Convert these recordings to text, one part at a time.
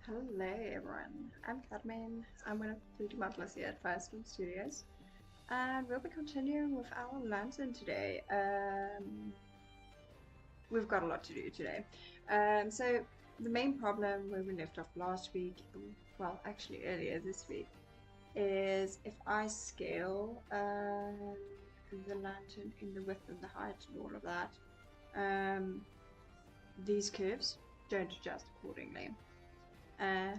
Hello everyone, I'm Carmen. I'm one of the 3D modelers here at Firestorm Studios, and we'll be continuing with our lantern today. We've got a lot to do today. So the main problem where we left off last week, well actually earlier this week, is if I scale the lantern in the width and the height and all of that, um, these curves don't adjust accordingly.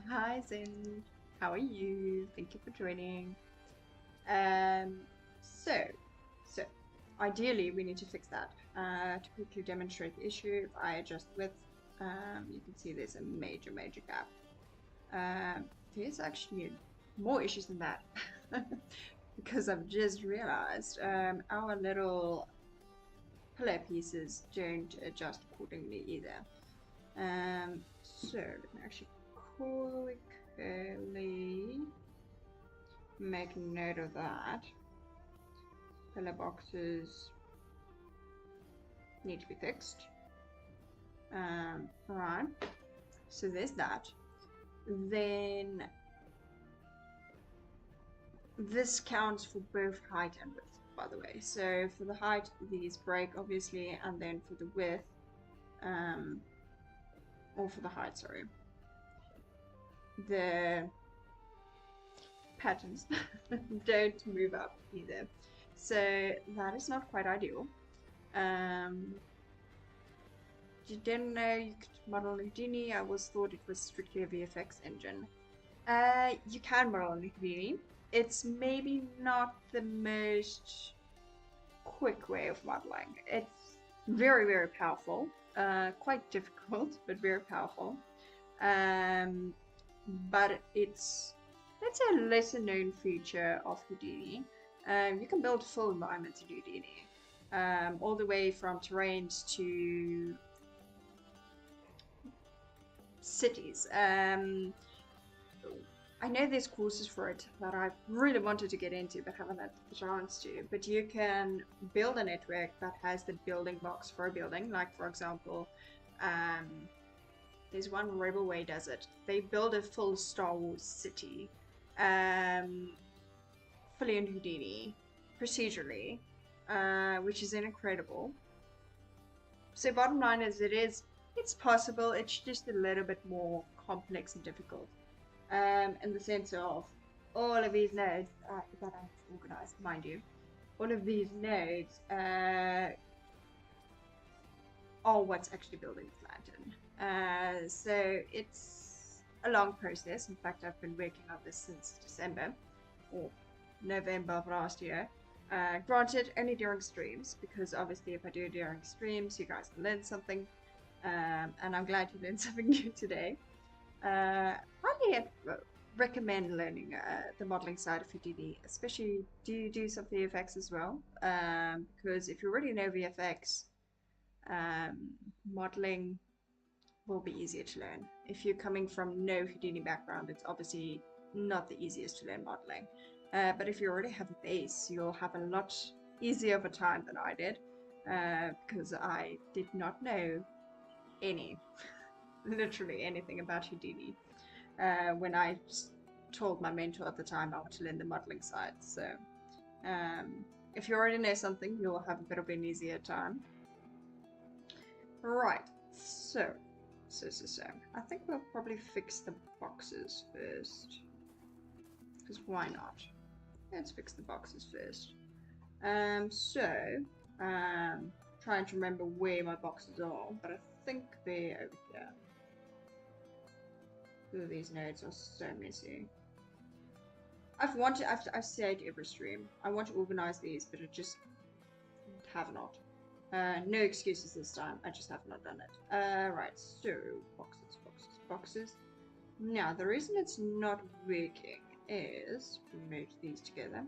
Hi Zen, how are you? Thank you for joining. Um, so, so ideally we need to fix that. To quickly demonstrate the issue, if I adjust width, you can see there's a major gap. There's actually more issues than that because I've just realized our little pillar pieces don't adjust accordingly either. So let me actually quickly make note of that. Pillar boxes need to be fixed. Right, so there's that. Then this counts for both height and width, by the way. So for the height, these break obviously, and then for the width, or for the height, sorry, the patterns don't move up either. So that is not quite ideal. You didn't know you could model Houdini. I always thought it was strictly a VFX engine. You can model Houdini. It's maybe not the most quick way of modeling. It's very powerful. Quite difficult, but very powerful. Um, but it's, let's say, a lesser known feature of Houdini. You can build full environments in Houdini, all the way from terrains to cities. I know there's courses for it that I've really wanted to get into but haven't had the chance to. But you can build a network that has the building blocks for a building. Like, for example, there's one Rebel Way does it. They build a full Star Wars city, fully in Houdini, procedurally, which is incredible. So bottom line is, it's possible. It's just a little bit more complex and difficult. In the sense of all of these nodes that I've organized, mind you, all of these nodes are what's actually building the lantern. So it's a long process. In fact, I've been working on this since December or November of last year. Granted, only during streams, because obviously if I do it during streams, you guys can learn something. And I'm glad you learned something new today. Highly recommend learning the modeling side of Houdini, especially do you do some VFX as well? Because if you already know VFX, modeling will be easier to learn. If you're coming from no Houdini background, it's obviously not the easiest to learn modeling. But if you already have a base, you'll have a lot easier of a time than I did, because I did not know literally anything about Houdini when I told my mentor at the time I want to learn the modeling side. So if you already know something, you'll have a bit of an easier time. Right, so I think we'll probably fix the boxes first, because why not? Let's fix the boxes first. Trying to remember where my boxes are, but I think they're over here. Ooh, these nodes are so messy. I've said every stream, I want to organize these, but I just have not. No excuses this time, I just have not done it. Right, so boxes. Now, the reason it's not working is, merge these together.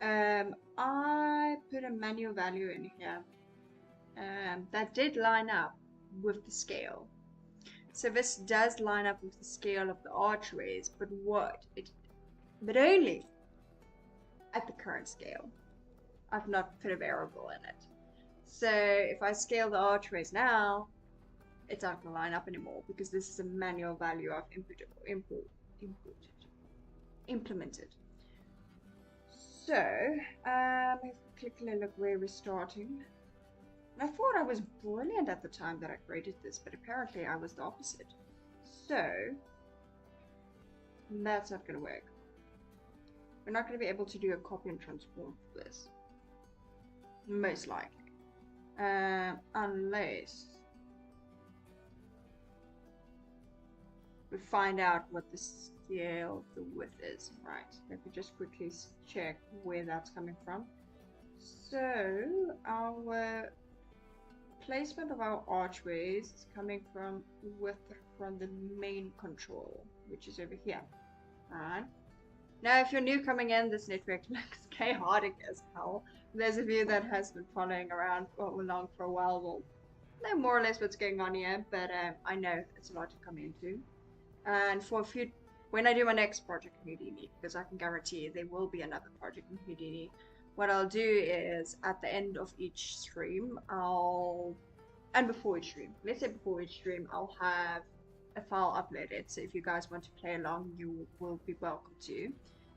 I put a manual value in here that did line up with the scale. So this does line up with the scale of the archways, but only at the current scale. I've not put a variable in it. So if I scale the archways now, it's not going to line up anymore because this is a manual value I've implemented. So, if we quickly look where we're starting. And I thought I was brilliant at the time that I created this, but apparently I was the opposite. So, that's not going to work. We're not going to be able to do a copy and transform for this. Most likely. Unless we find out what the scale of the width is. Right, let me just quickly check where that's coming from. So, our placement of our archways is coming from the main control, which is over here. Alright. Now, if you're new coming in, this network looks chaotic as hell. Those of you that has been following around along for a while will know more or less what's going on here, but I know it's a lot to come into. And when I do my next project in Houdini, because I can guarantee there will be another project in Houdini, what I'll do is at the end of each stream, before each stream, I'll have a file uploaded. So if you guys want to play along, you will be welcome to.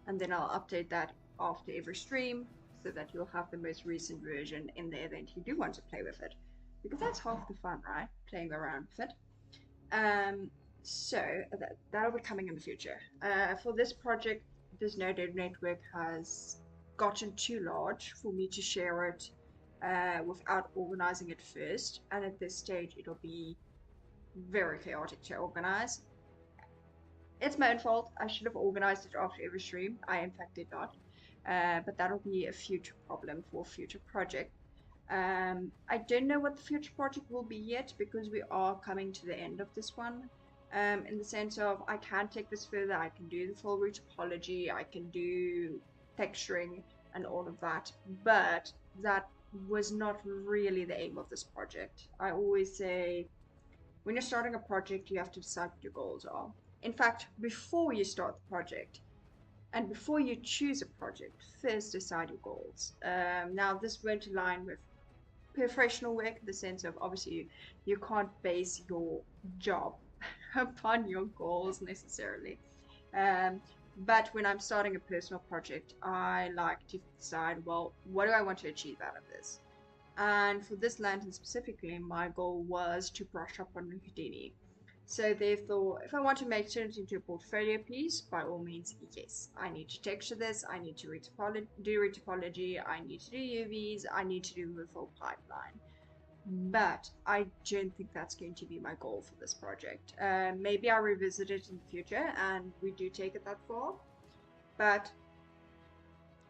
And then I'll update that after every stream so that you'll have the most recent version in the event you do want to play with it. Because that's half the fun, right? Playing around with it. So that'll be coming in the future. For this project, this node network has gotten too large for me to share it without organizing it first, and at this stage it'll be very chaotic to organize. It's my own fault. I should have organized it after every stream. I in fact did not, but that'll be a future problem for a future project. I don't know what the future project will be yet because we are coming to the end of this one. In the sense of I can take this further, I can do the full root topology, I can do texturing and all of that, but that was not really the aim of this project. I always say when you're starting a project, you have to decide what your goals are. In fact, before you start the project and before you choose a project, first decide your goals. Now this won't align with professional work in the sense of obviously you can't base your job upon your goals necessarily. But when I'm starting a personal project, I like to decide, well, what do I want to achieve out of this? And for this lantern specifically, my goal was to brush up on Houdini. So therefore, if I want to turn it into a portfolio piece, by all means, yes. I need to texture this, I need to do retopology, I need to do UVs, I need to do the full pipeline. But I don't think that's going to be my goal for this project. Maybe I'll revisit it in the future and we do take it that far. But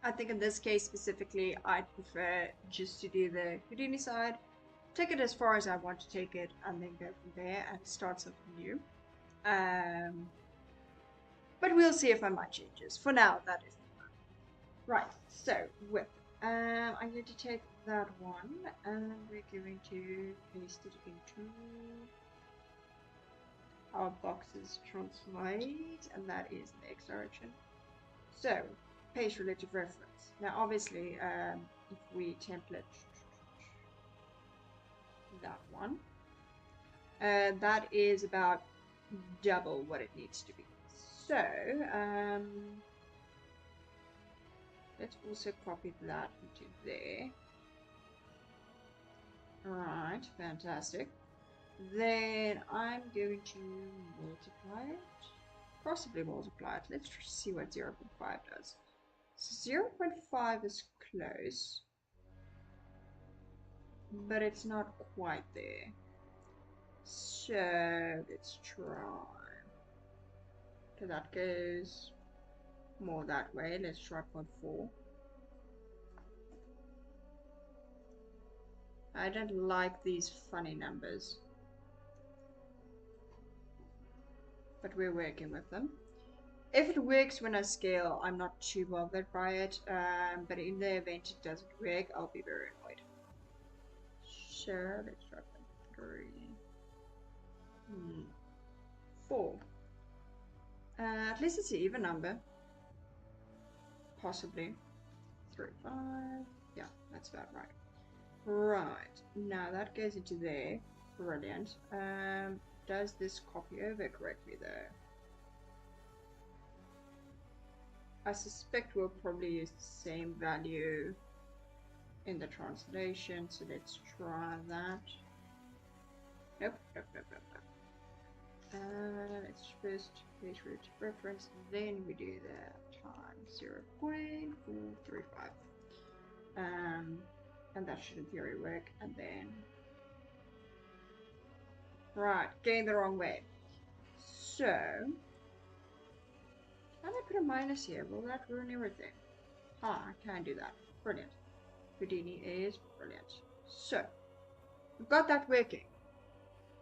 I think in this case specifically, I'd prefer just to do the Houdini side, take it as far as I want to take it, and then go from there and start something new. But we'll see if my mind changes. For now, that is the plan. Right, so width. I'm going to take that one and we're going to paste it into our boxes translate, and that is in the X direction. So, page relative reference. Now, obviously, if we template that one, that is about double what it needs to be. So, let's also copy that into there. Alright, fantastic. Then I'm going to multiply it. Possibly multiply it. Let's see what 0.5 does. So 0.5 is close, but it's not quite there. So let's try. So that goes more that way. Let's try 0.4. I don't like these funny numbers, but we're working with them. If it works when I scale, I'm not too bothered by it, but in the event it doesn't work, I'll be very annoyed. So let's try 3. 4. At least it's an even number. Possibly. 3, 5. Yeah, that's about right. Right, now that goes into there. Brilliant. Does this copy over correctly though? I suspect we'll probably use the same value in the translation, so let's try that. Nope, nope, nope, nope, nope. Let's first page root reference, then we do the times 0.435. And that should in theory work, and then right, going the wrong way. So can I put a minus here? Will that ruin everything? Ah, I can do that. Brilliant. Houdini is brilliant. So we've got that working.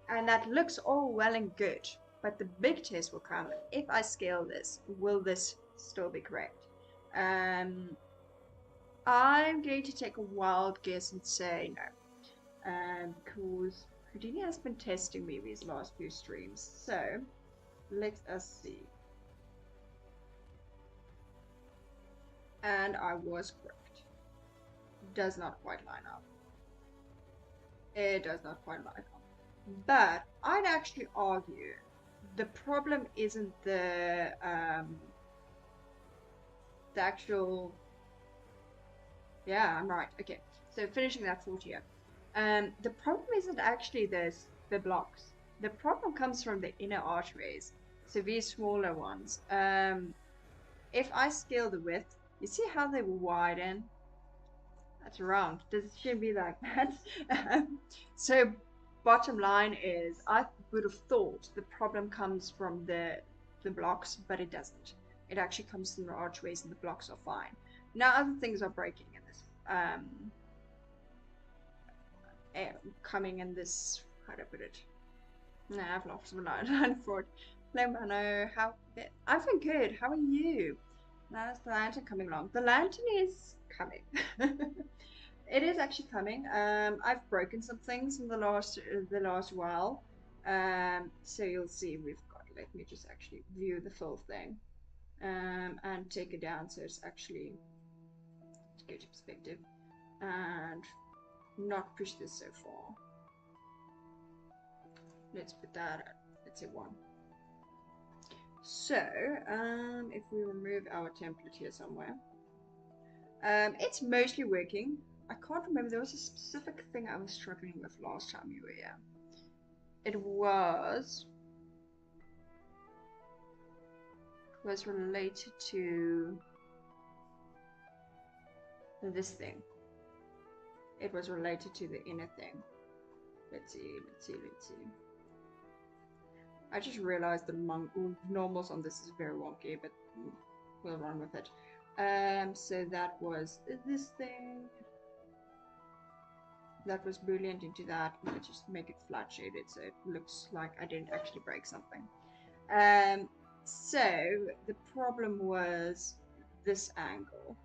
And that looks all well and good. But the big test will come if I scale this. Will this still be correct? I'm going to take a wild guess and say no. Because Houdini has been testing me these last few streams. So let us see. And I was correct. Does not quite line up. It does not quite line up. But I'd actually argue the problem isn't the actual. Yeah, I'm right. Okay, so finishing that thought here. The problem isn't actually the blocks. The problem comes from the inner arteries, so these smaller ones. If I scale the width, you see how they widen? That's round. Does it should be like that? So bottom line is, I would have thought the problem comes from the blocks, but it doesn't. It actually comes from the archways, and the blocks are fine. Now other things are breaking in this. Coming in this. How do I put it? Nah, I've lost my line for it. Lemano, how? I've been good. How are you? Now is the lantern coming along? The lantern is coming. It is actually coming. I've broken some things in the last while. So you'll see we've got. Let me just actually view the full thing, and take it down so it's actually to go to perspective, and not push this so far. Let's put that at, let's say 1. So if we remove our template here somewhere, it's mostly working. I can't remember, there was a specific thing I was struggling with last time you were here. It was related to this thing. It was related to the inner thing. Let's see. I just realized the normals on this is very wonky, but we'll run with it. So that was this thing. That was boolean into that. Let's just make it flat shaded so it looks like I didn't actually break something. So the problem was this angle.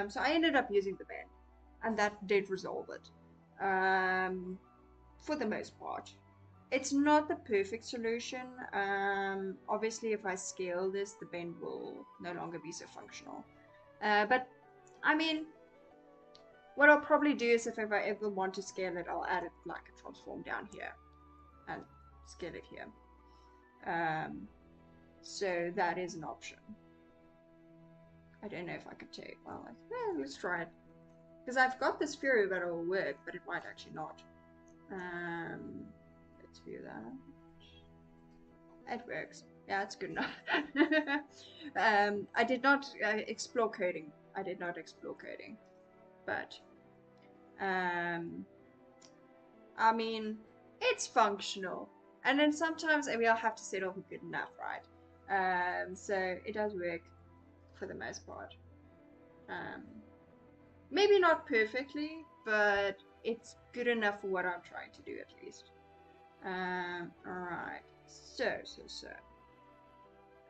So I ended up using the bend, and that did resolve it. For the most part. It's not the perfect solution. Obviously, if I scale this, the bend will no longer be so functional. But I mean, what I'll probably do is if I ever want to scale it, I'll add it like a transform down here and scale it here. So that is an option. I don't know if I could take. Well, let's try it, because I've got this theory that it will work, but it might actually not. Let's view that. It works. Yeah, it's good enough. I did not explore coding. But I mean, it's functional. And then sometimes I'll have to settle for good enough, right? So it does work for the most part. Maybe not perfectly, but it's good enough for what I'm trying to do at least. Alright, so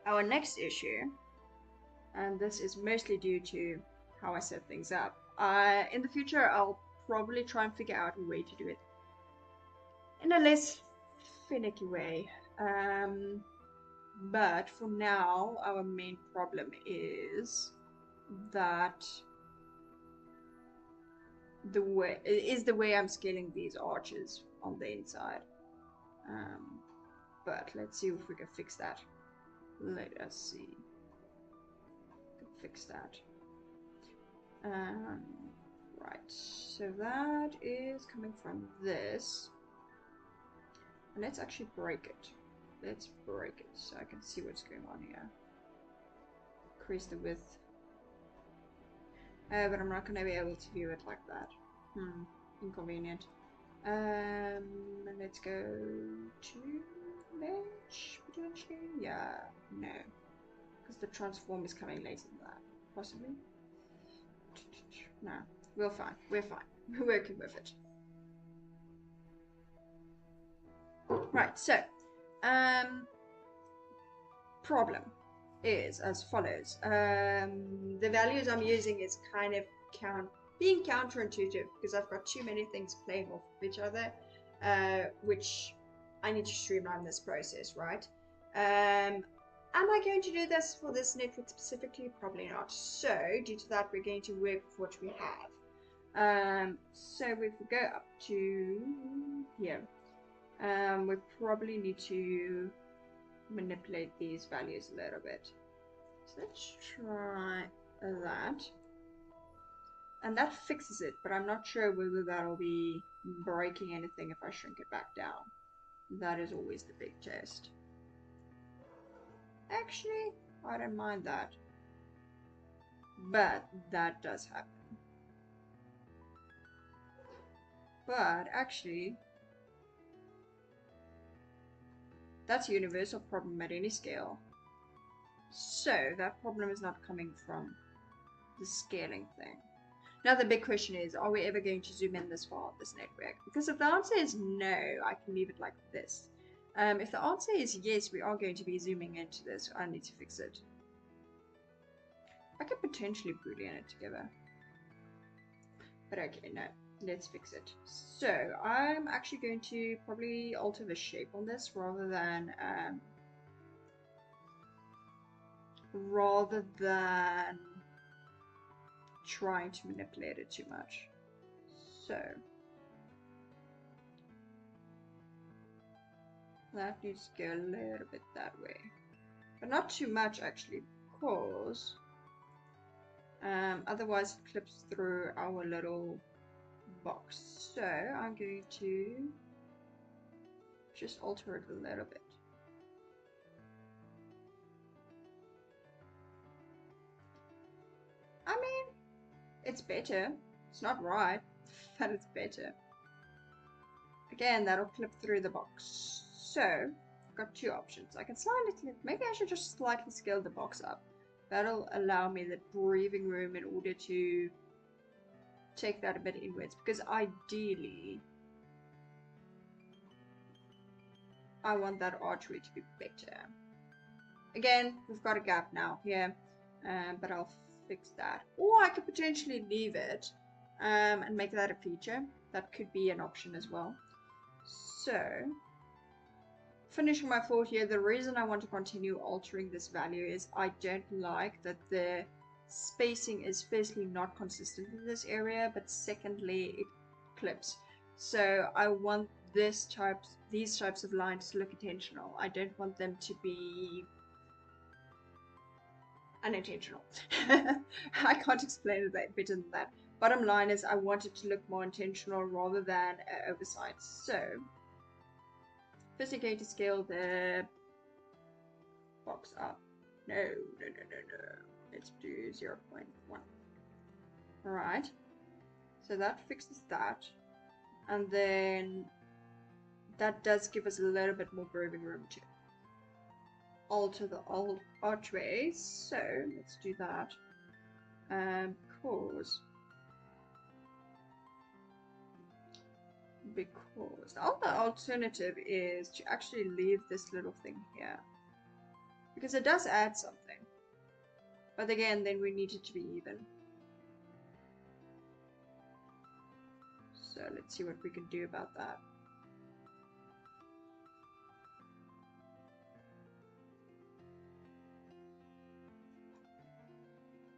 our next issue, and this is mostly due to how I set things up. In the future, I'll probably try and figure out a way to do it in a less finicky way. But for now, our main problem is that the way I'm scaling these arches on the inside. But let's see if we can fix that. Let us see. We can fix that. Right, so that is coming from this. And let's actually break it. Let's break it so I can see what's going on here. Increase the width. But I'm not going to be able to view it like that. Inconvenient. Let's go to mesh, potentially? Yeah, no. Because the transform is coming later than that. Possibly? No, we're fine. We're fine. We're working with it. Right, so, problem is as follows. The values I'm using is kind of being counterintuitive because I've got too many things playing off of each other, which I need to streamline this process, right? Am I going to do this for this network specifically? Probably not. So, due to that, we're going to work with what we have. So if we go up to here, we probably need to manipulate these values a little bit. So let's try that. And that fixes it, but I'm not sure whether that'll be breaking anything if I shrink it back down. That is always the big test. Actually, I don't mind that. But that does happen. But actually, that's a universal problem at any scale. So that problem is not coming from the scaling thing. Now the big question is, are we ever going to zoom in this far on this network? Because if the answer is no, I can leave it like this. If the answer is yes, we are going to be zooming into this, I need to fix it. I could potentially boolean it together. But okay, no, let's fix it. So I'm actually going to probably alter the shape on this rather than trying to manipulate it too much. So that needs to go a little bit that way, but not too much actually, because otherwise it clips through our little box. So I'm going to just alter it a little bit. I mean, it's better. It's not right, but it's better. Again, that'll clip through the box. So, I've got two options. I can slightly, maybe I should just slightly scale the box up. That'll allow me the breathing room in order to take that a bit inwards. Because ideally, I want that archery to be better. Again, we've got a gap now here, but I'll fix that. Or I could potentially leave it and make that a feature. That could be an option as well. So, finishing my thought here, the reason I want to continue altering this value is I don't like that the spacing is firstly not consistent in this area, but secondly it clips. So I want these types of lines to look intentional. I don't want them to be unintentional. I can't explain it better than that. Bottom line is I want it to look more intentional rather than oversight. So first I'm going to scale the box up. No. Let's do 0.1. Alright. So that fixes that. And then that does give us a little bit more breathing room to alter the old archways. So let's do that. Because the other alternative is to actually leave this little thing here, because it does add something, but again then we need it to be even. So let's see what we can do about that.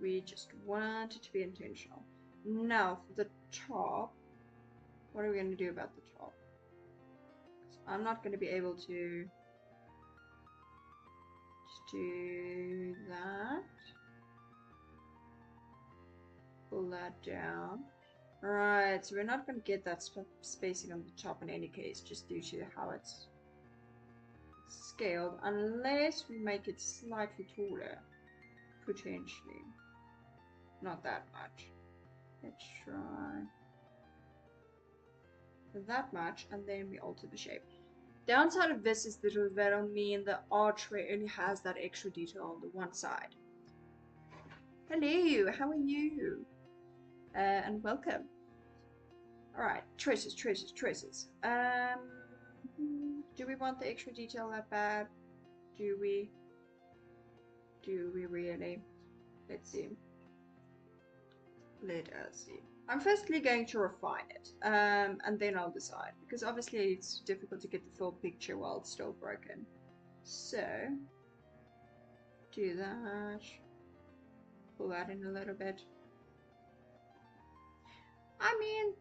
We just want it to be intentional. Now for the top, what are we going to do about the top? Because I'm not going to be able to just do that. Pull that down. Right, so we're not going to get that spacing on the top in any case, just due to how it's scaled, unless we make it slightly taller, potentially. Not that much. Let's try that much, and then we alter the shape. Downside of this is that that'll mean the archway only has that extra detail on the one side. Hello, how are you? And welcome. Alright, choices. Do we want the extra detail that bad? Do we really? Let's see. Let us see. I'm firstly going to refine it, and then I'll decide, because obviously it's difficult to get the full picture while it's still broken. So, do that. Pull that in a little bit. I mean,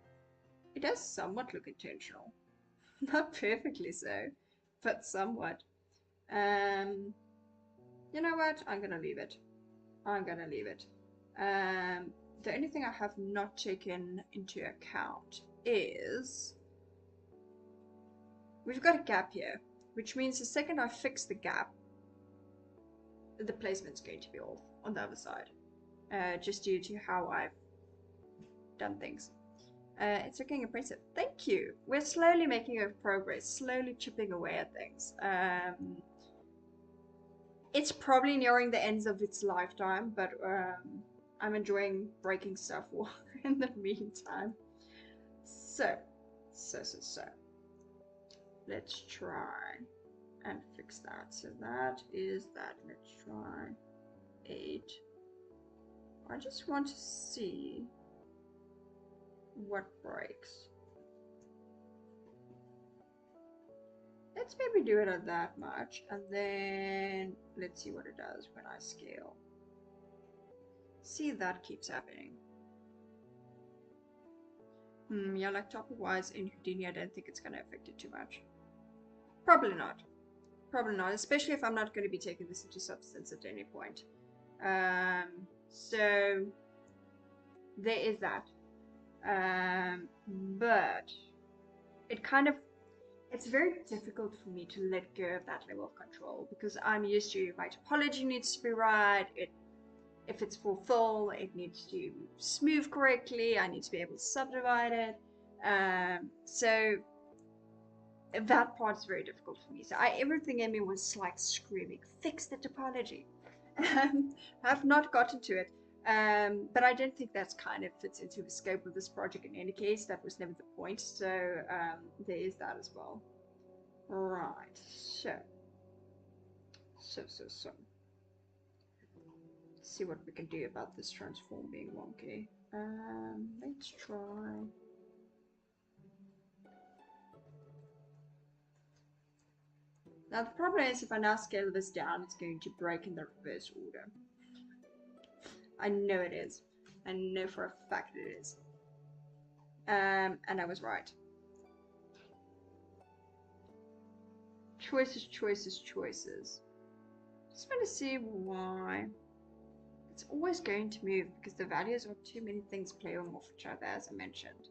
it does somewhat look intentional. Not perfectly so, but somewhat. You know what? I'm gonna leave it. The only thing I have not taken into account is we've got a gap here, which means the second I fix the gap, the placement's going to be off on the other side, just due to how I've done things. It's looking impressive. Thank you. We're slowly making progress, slowly chipping away at things. It's probably nearing the ends of its lifetime, but I'm enjoying breaking stuff in the meantime. So. Let's try and fix that. So that is that. Let's try 8. I just want to see what breaks. Let's maybe do it at that much, and then let's see what it does when I scale. See, that keeps happening. Yeah, like topic-wise in Houdini, I don't think it's going to affect it too much. Probably not. Probably not, especially if I'm not going to be taking this into substance at any point. So there is that. But it kind of, it's very difficult for me to let go of that level of control, because I'm used to my topology needs to be right. If it's for full, it needs to smooth correctly. I need to be able to subdivide it. So that part's very difficult for me. So everything in me was like screaming, fix the topology. I've not gotten to it. But I don't think that's kind of fits into the scope of this project in any case. That was never the point. So there is that as well. Right. So. Let's see what we can do about this transform being wonky. Let's try. Now the problem is, if I now scale this down, it's going to break in the reverse order. I know it is. I know for a fact it is. And I was right. Choices. Just want to see why. It's always going to move because the values of too many things play off each other, as I mentioned.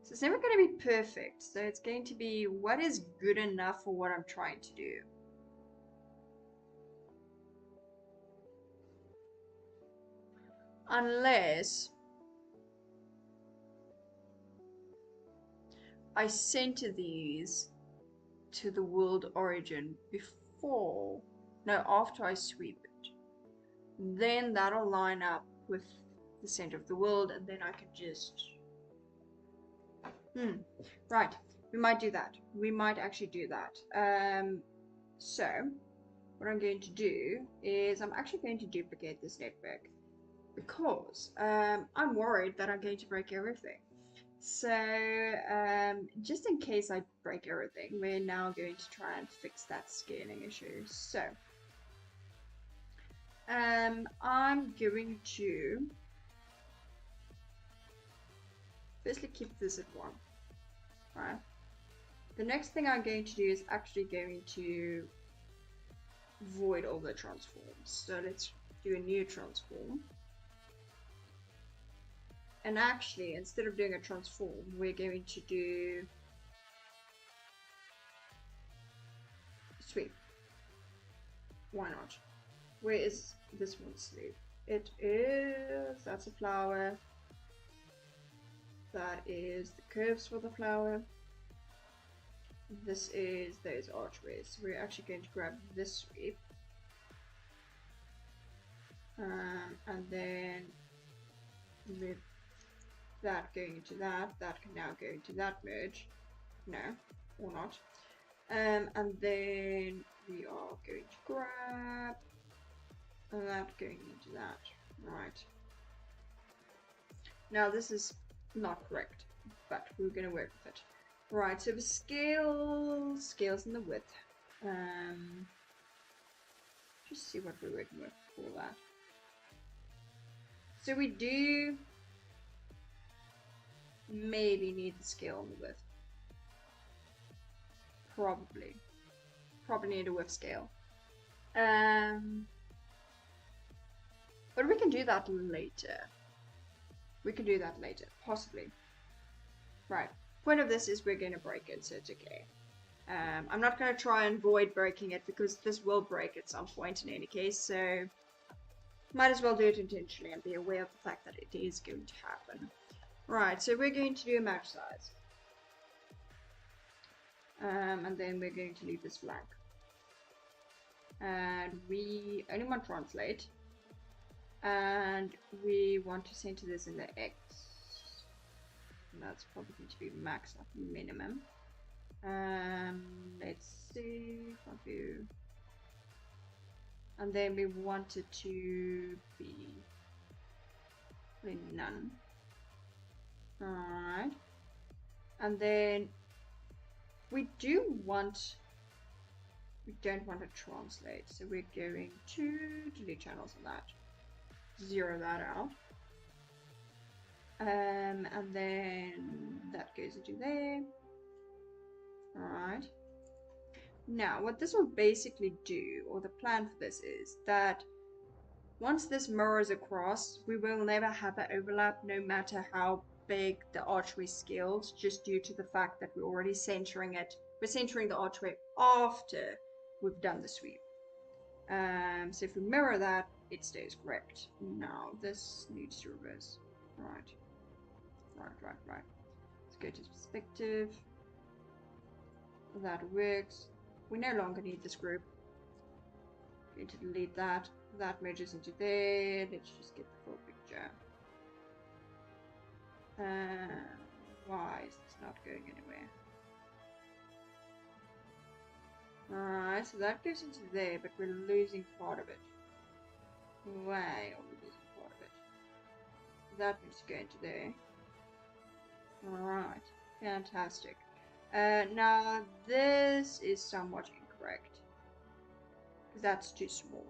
So it's never going to be perfect. So it's going to be what is good enough for what I'm trying to do. Unless I center these to the world origin before, no, after I sweep it. Then that'll line up with the center of the world, and then I can just... Right, we might do that. We might actually do that. So, what I'm going to do is I'm actually going to duplicate this network, because I'm worried that I'm going to break everything. So, just in case I break everything, we're now going to try and fix that scaling issue. So, I'm going to firstly keep this at 1, right? The next thing I'm going to do is actually going to void all the transforms. So let's do a new transform. And actually, instead of doing a transform, we're going to do sweep. Why not? Where is this one sleep? It is, that's a flower. That is the curves for the flower. This is those archways. So we're actually going to grab this sweep. And then with that going into that, that can now go into that merge. No, or not. And then we are going to grab that going into that. Right. Now this is not correct, but we're going to work with it. Right, so the scales in the width. Just see what we're working with for that. So we do maybe need the scale on the width. Probably need a width scale. But we can do that later. Possibly. Right. Point of this is we're going to break it, so it's okay. I'm not going to try and avoid breaking it because this will break at some point in any case, so might as well do it intentionally and be aware of the fact that it is going to happen. Right, so we're going to do a match size. And then we're going to leave this blank. And we only want translate. And we want to center this in the X. And that's probably going to be max, not minimum. Let's see, front view. And then we want it to be none. Alright. And then we don't want to translate, so we're going to delete channels on that. Zero that out. And then that goes into there. Alright. Now, what this will basically do, or the plan for this is that once this mirrors across, we will never have an overlap no matter how big the archway scales, just due to the fact that we're already centering it. We're centering the archway after we've done the sweep. So if we mirror that, it stays correct. Now, this needs to reverse. Right. Let's go to perspective. That works. We no longer need this group. Going to delete that. That merges into there. Let's just get the full picture. Why is this not going anywhere? Alright, so that goes into there, but we're losing part of it. Why are we losing part of it? That needs to go into there. Alright, fantastic. Now this is somewhat incorrect. Because that's too small.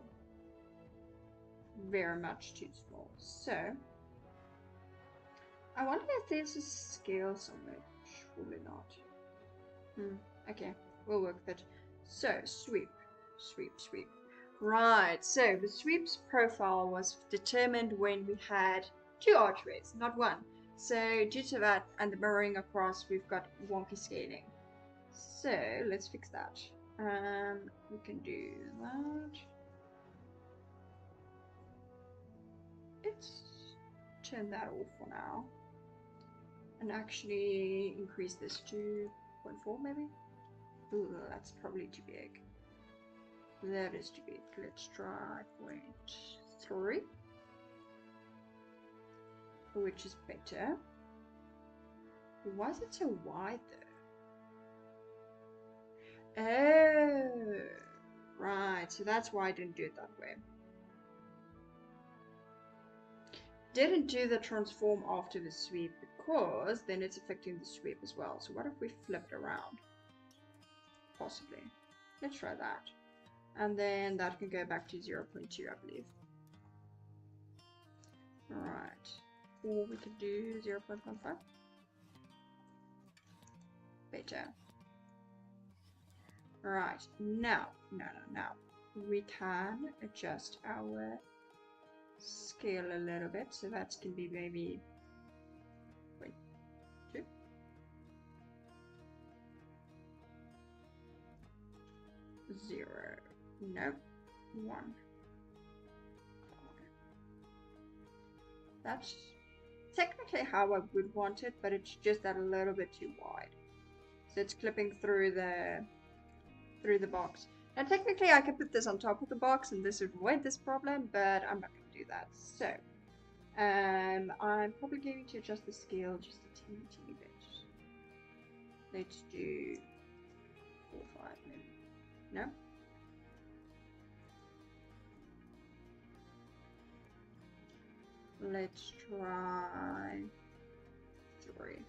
Very much too small. So, I wonder if there's a scale somewhere. Surely not. Okay, we'll work with it. So, sweep. Right, so the sweep's profile was determined when we had 2 archways, not 1. So, due to that and the mirroring across, we've got wonky scaling. So, let's fix that. We can do that. Let's turn that off for now. And actually increase this to 0.4 maybe? Ooh, that's probably too big. That is too big. Let's try 0.3. Which is better. Why is it so wide though? Oh, right. So that's why I didn't do it that way. Didn't do the transform after the sweep because then it's affecting the sweep as well. So what if we flipped around? Possibly. Let's try that. And then that can go back to 0.2, I believe. Alright. Or we could do 0.15. Better. Right, now, now. We can adjust our scale a little bit, so that can be maybe 0.2. Zero. Nope. 1. That's technically how I would want it, but it's just that a little bit too wide. So it's clipping through the box. Now technically I could put this on top of the box and this would avoid this problem, but I'm not going to do that. So I'm probably going to adjust the scale just a teeny bit. Let's do 4, 5 maybe. No? Let's try 3.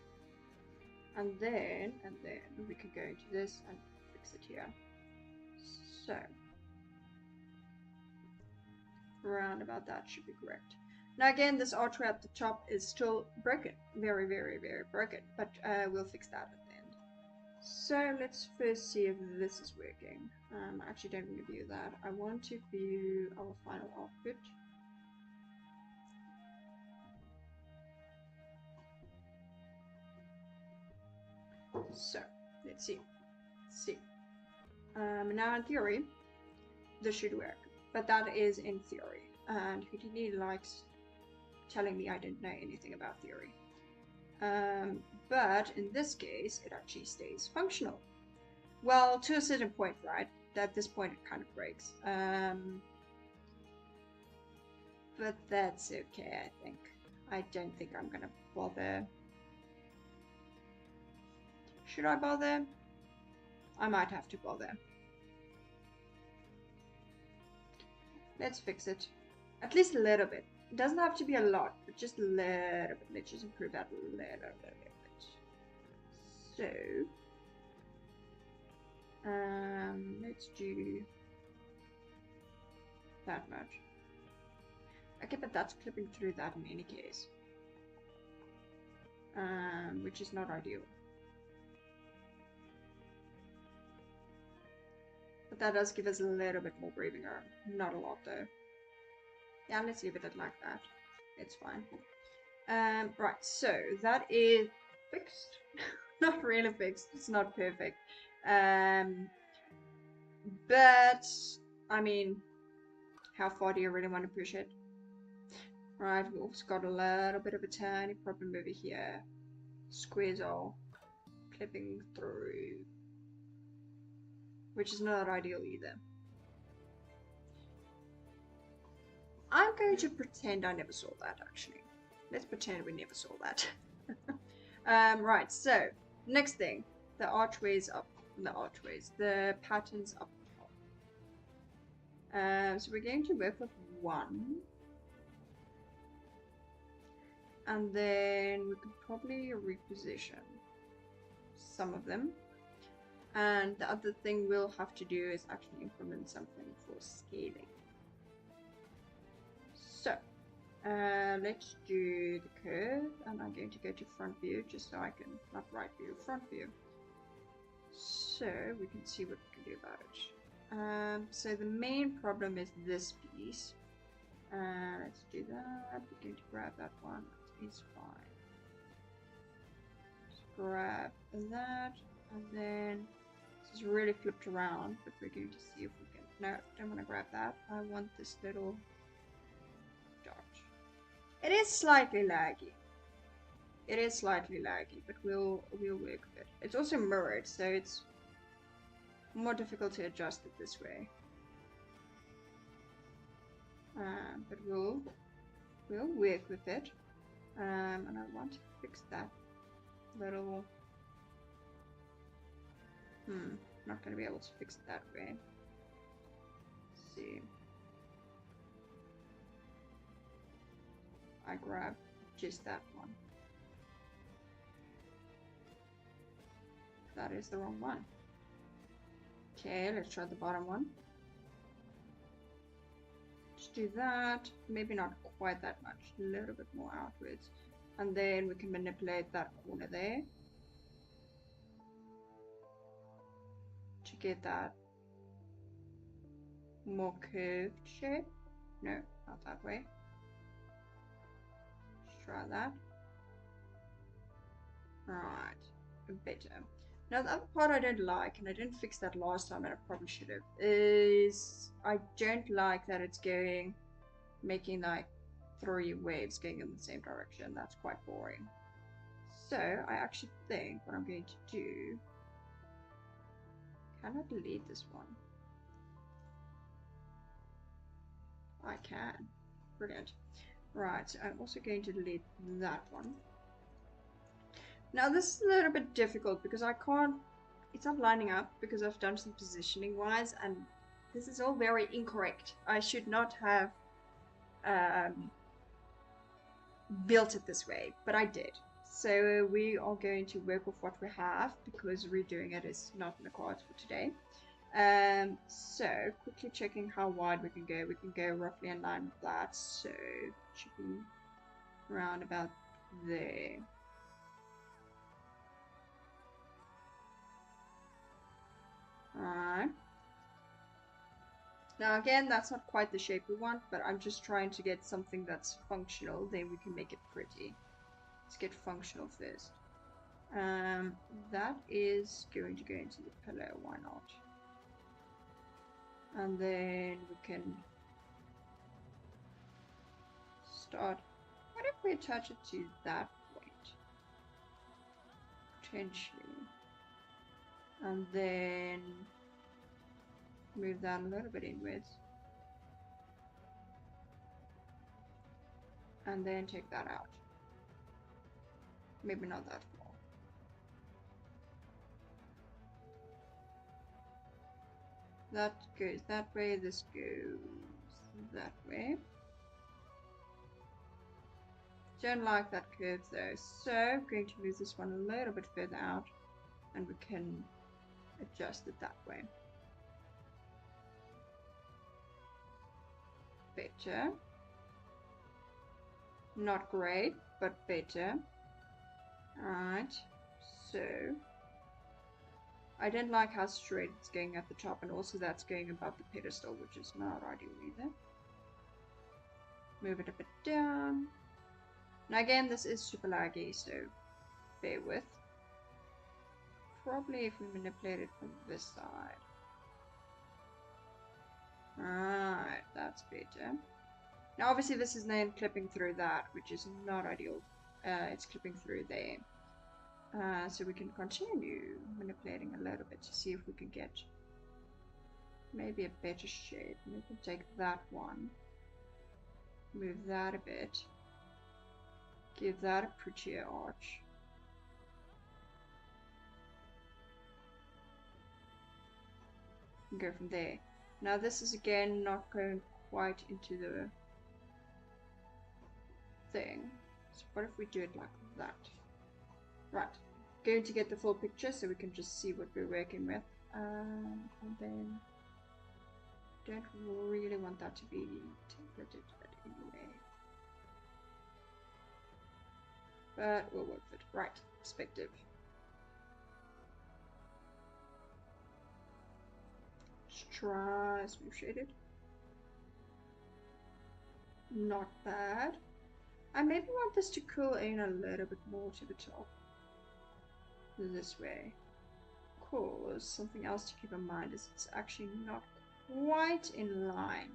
And then we can go into this and fix it here. So around about that should be correct. Now again, this archway at the top is still broken, very broken, but we'll fix that at the end. So let's first see if this is working. I actually don't want to view that. I want to view our final output. So let's see. Now in theory, this should work, but that is in theory, and Houdini likes telling me I didn't know anything about theory. But in this case, it actually stays functional. Well, to a certain point, right? At this point, it kind of breaks. But that's okay, I think. I don't think I'm gonna bother. Should I bother? I might have to bother. Let's fix it. At least a little bit. It doesn't have to be a lot, but just a little bit. Let's just improve that a little bit. So, let's do that much. Okay, but that's clipping through that in any case. Which is not ideal. But that does give us a little bit more breathing room. Not a lot though. Yeah, let's leave it at like that. It's fine. Right, so that is fixed. Not really fixed. It's not perfect. But I mean, how far do you really want to push it? Right, we've also got a little bit of a tiny problem over here. Squares are clipping through, which is not ideal either. I'm going to pretend I never saw that, actually. Let's pretend we never saw that. Right, so, next thing. The archways up. The patterns up top. So we're going to work with 1. And then we could probably reposition some of them. And the other thing we'll have to do is actually implement something for scaling. So, let's do the curve, and I'm going to go to front view just so I can, not right view, front view. So we can see what we can do about it. So the main problem is this piece. Let's do that. We're going to grab that one. That is fine. Just grab that, and then this is really flipped around, but we're going to see if we can. No, don't want to grab that. I want this little dot. It is slightly laggy. But we'll work with it. It's also mirrored, so it's more difficult to adjust it this way. But we'll work with it. And I want to fix that little. Not going to be able to fix it that way. Let's see. I grab just that one. That is the wrong one. Okay, let's try the bottom one. Just do that. Maybe not quite that much. A little bit more outwards. And then we can manipulate that corner there to get that more curved shape. No, not that way. Let's try that. Right, better. Now the other part I don't like, and I didn't fix that last time and I probably should have, is I don't like that it's making like 3 waves going in the same direction. That's quite boring. So I actually think what I'm going to do, can I delete this one? I can. Brilliant. Right, so I'm also going to delete that one. Now this is a little bit difficult because I can't, it's not lining up because I've done some positioning wise and this is all very incorrect. I should not have built it this way, but I did. So we are going to work with what we have because redoing it is not in the cards for today. So quickly checking how wide we can go. We can go roughly in line with that, so it should be around about there. Alright. Now again, that's not quite the shape we want, but I'm just trying to get something that's functional, then we can make it pretty. Let's get functional first. That is going to go into the pillow, why not? And then we can start. What if we attach it to that point? Potentially. And then move that a little bit inwards. And then take that out. Maybe not that far. That goes that way, this goes that way. Don't like that curve though, so I'm going to move this one a little bit further out and we can adjust it that way. Better. Not great, but better. Alright, so I don't like how straight it's going at the top, and also that's going above the pedestal, which is not ideal either. Move it a bit down. Now again, this is super laggy, so bear with. Probably if we manipulate it from this side. Alright, that's better. Now obviously this is then clipping through that, which is not ideal. It's clipping through there. So we can continue manipulating a little bit to see if we can get maybe a better shape. And we can take that one, move that a bit, give that a prettier arch. And go from there. Now this is again not going quite into the thing. So what if we do it like that? Right. Going to get the full picture so we can just see what we're working with. And then don't really want that to be templated anyway. But we'll work with it. Right. Perspective. Let's try smooth shaded. Not bad. I maybe want this to curl in a little bit more to the top. This way. Cause something else to keep in mind is it's actually not quite in line.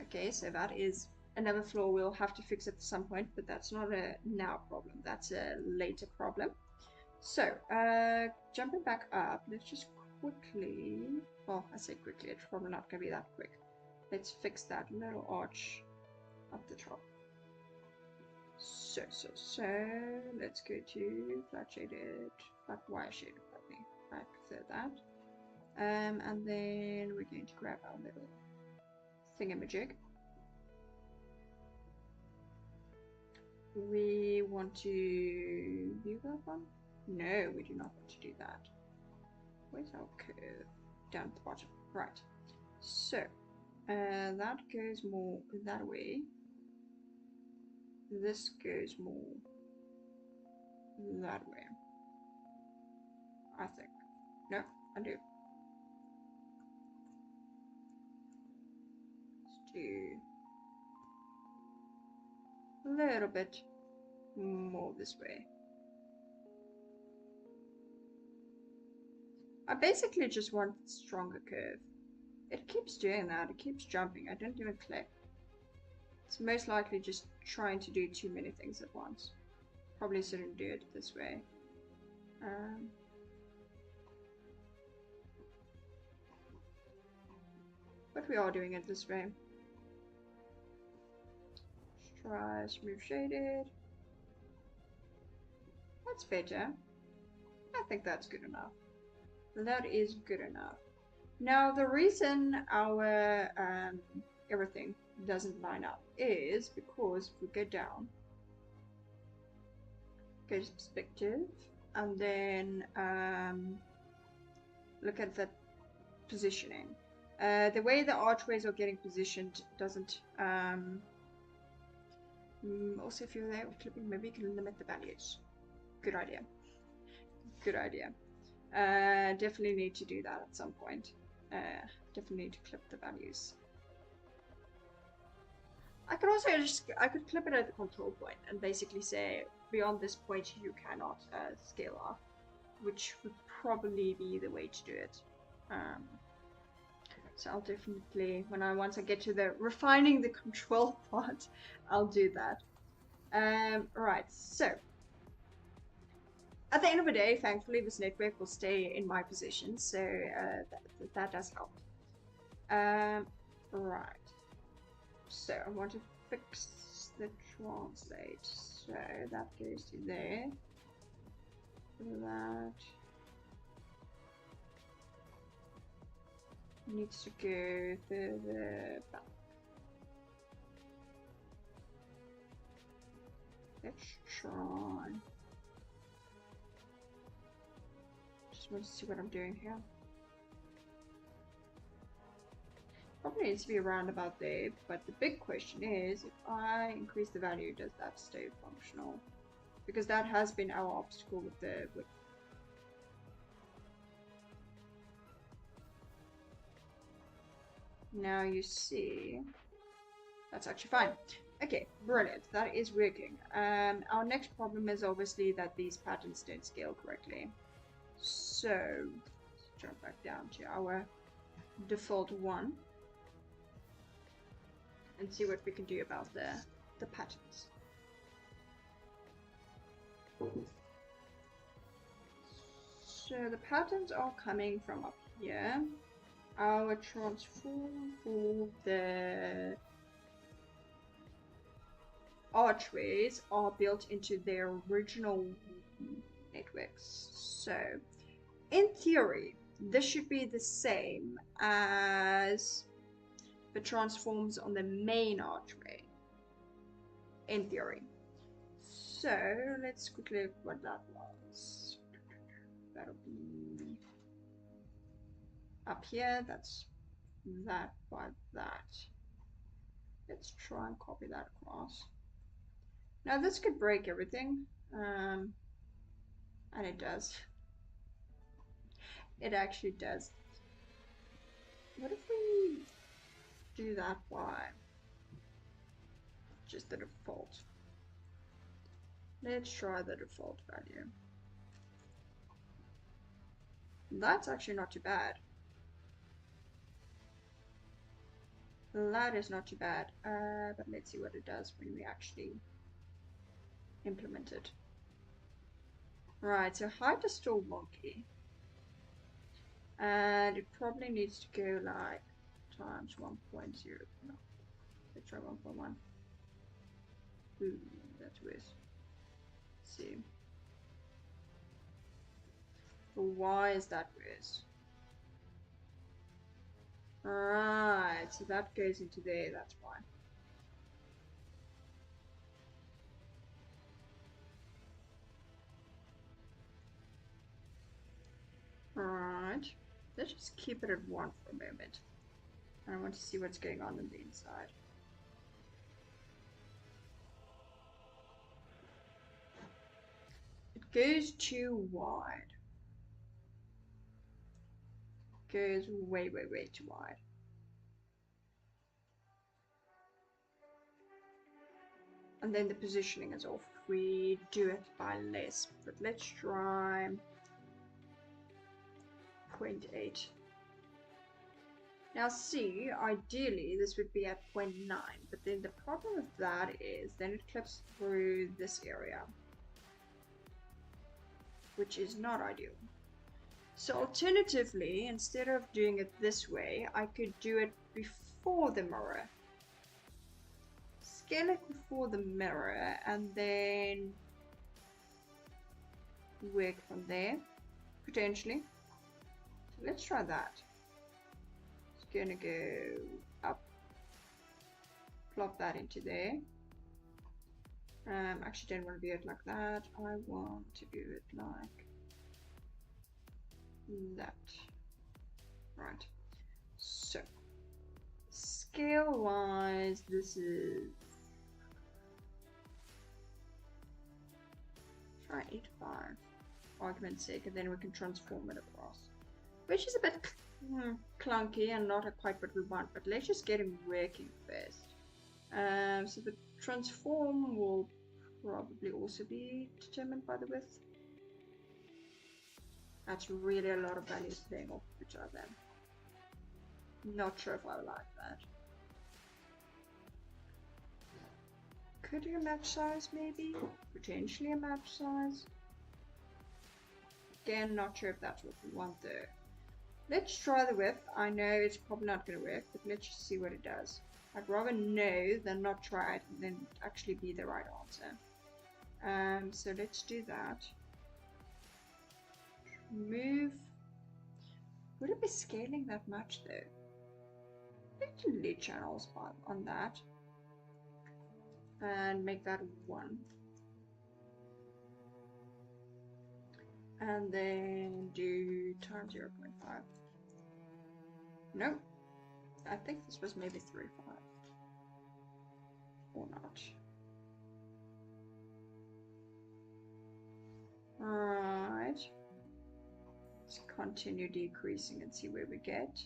Okay, so that is another flaw we'll have to fix at some point, but that's not a now problem, that's a later problem. So, jumping back up, let's just quickly, well, I say quickly, it's probably not going to be that quick. Let's fix that little arch up the top. So, let's go to flat shaded, flat wire shaded, probably. I prefer that. And then we're going to grab our little thingamajig. We want to view that one? No, we do not want to do that. Where's our curve? Down at the bottom. Right. So, that goes more that way. This goes more that way, I think. No, undo. Let's do a little bit more this way. I basically just want a stronger curve. It keeps doing that, it keeps jumping, I don't even click. It's most likely just trying to do too many things at once. Probably shouldn't do it this way. But we are doing it this way. Let's try smooth shaded. That's better. I think that's good enough. That is good enough. Now the reason our everything doesn't line up is because if we go down, go to perspective, and then look at the positioning. The way the archways are getting positioned doesn't. Also, if you're there with clipping, maybe you can limit the values. Good idea. Good idea. Definitely need to do that at some point. Definitely need to clip the values. I could also I could clip it at the control point and basically say beyond this point you cannot scale off, which would probably be the way to do it. So I'll definitely, once I get to the refining the control part, I'll do that. Right, so at the end of the day, thankfully, this network will stay in my position, so that does help. Right. So I want to fix the translate. So that goes to there. That needs to go further back. Let's try. Just want to see what I'm doing here. Probably needs to be around about there, but the big question is, if I increase the value, does that stay functional? Because that has been our obstacle with the width. Now you see, that's actually fine. Okay, brilliant, that is working. Our next problem is obviously that these patterns don't scale correctly. So, let's jump back down to our default one and see what we can do about the patterns. So the patterns are coming from up here. Our transform for the archways are built into their original networks. So in theory, this should be the same as the transforms on the main archway. In theory. So let's quickly look what that was. That'll be up here. That's that by that. Let's try and copy that across. Now this could break everything, and it does. It actually does. What if we do that by just the default? Let's try the default value. That's actually not too bad. That is not too bad, but let's see what it does when we actually implement it. Right, so height is still wonky. And it probably needs to go like times 1.0. No, let's try 1.1. Ooh, that's worse. Let's see. Why is that worse? Right, so that goes into there, that's why. Alright, let's just keep it at 1 for a moment. I want to see what's going on the inside. It goes too wide. goes way, way, way too wide. And then the positioning is off. We do it by less, but let's try 0.8. Now see, ideally this would be at 0.9, but then the problem with that is then it clips through this area, which is not ideal. So alternatively, instead of doing it this way, I could do it before the mirror. Scale it before the mirror and then work from there, potentially. So let's try that. It's gonna go up, plop that into there. Actually don't want to do it like that. I want to do it like that. Right. So scale wise, this is try 8.5 argument's sake, and then we can transform it across, which is a bit clunky and not quite what we want, but let's just get it working first. So the transform will probably also be determined by the width. That's really a lot of values playing off each other. Not sure if I like that. Could you match size maybe? Potentially a match size. Again, not sure if that's what we want though. Let's try the width. I know it's probably not going to work, but let's just see what it does. I'd rather know than not try it and then actually be the right answer. So let's do that. Move. Would it be scaling that much though? Let's delete channels on that. And make that 1. And then do times 0.5. No, I think this was maybe 3.5. Or not. Alright. Let's continue decreasing and see where we get.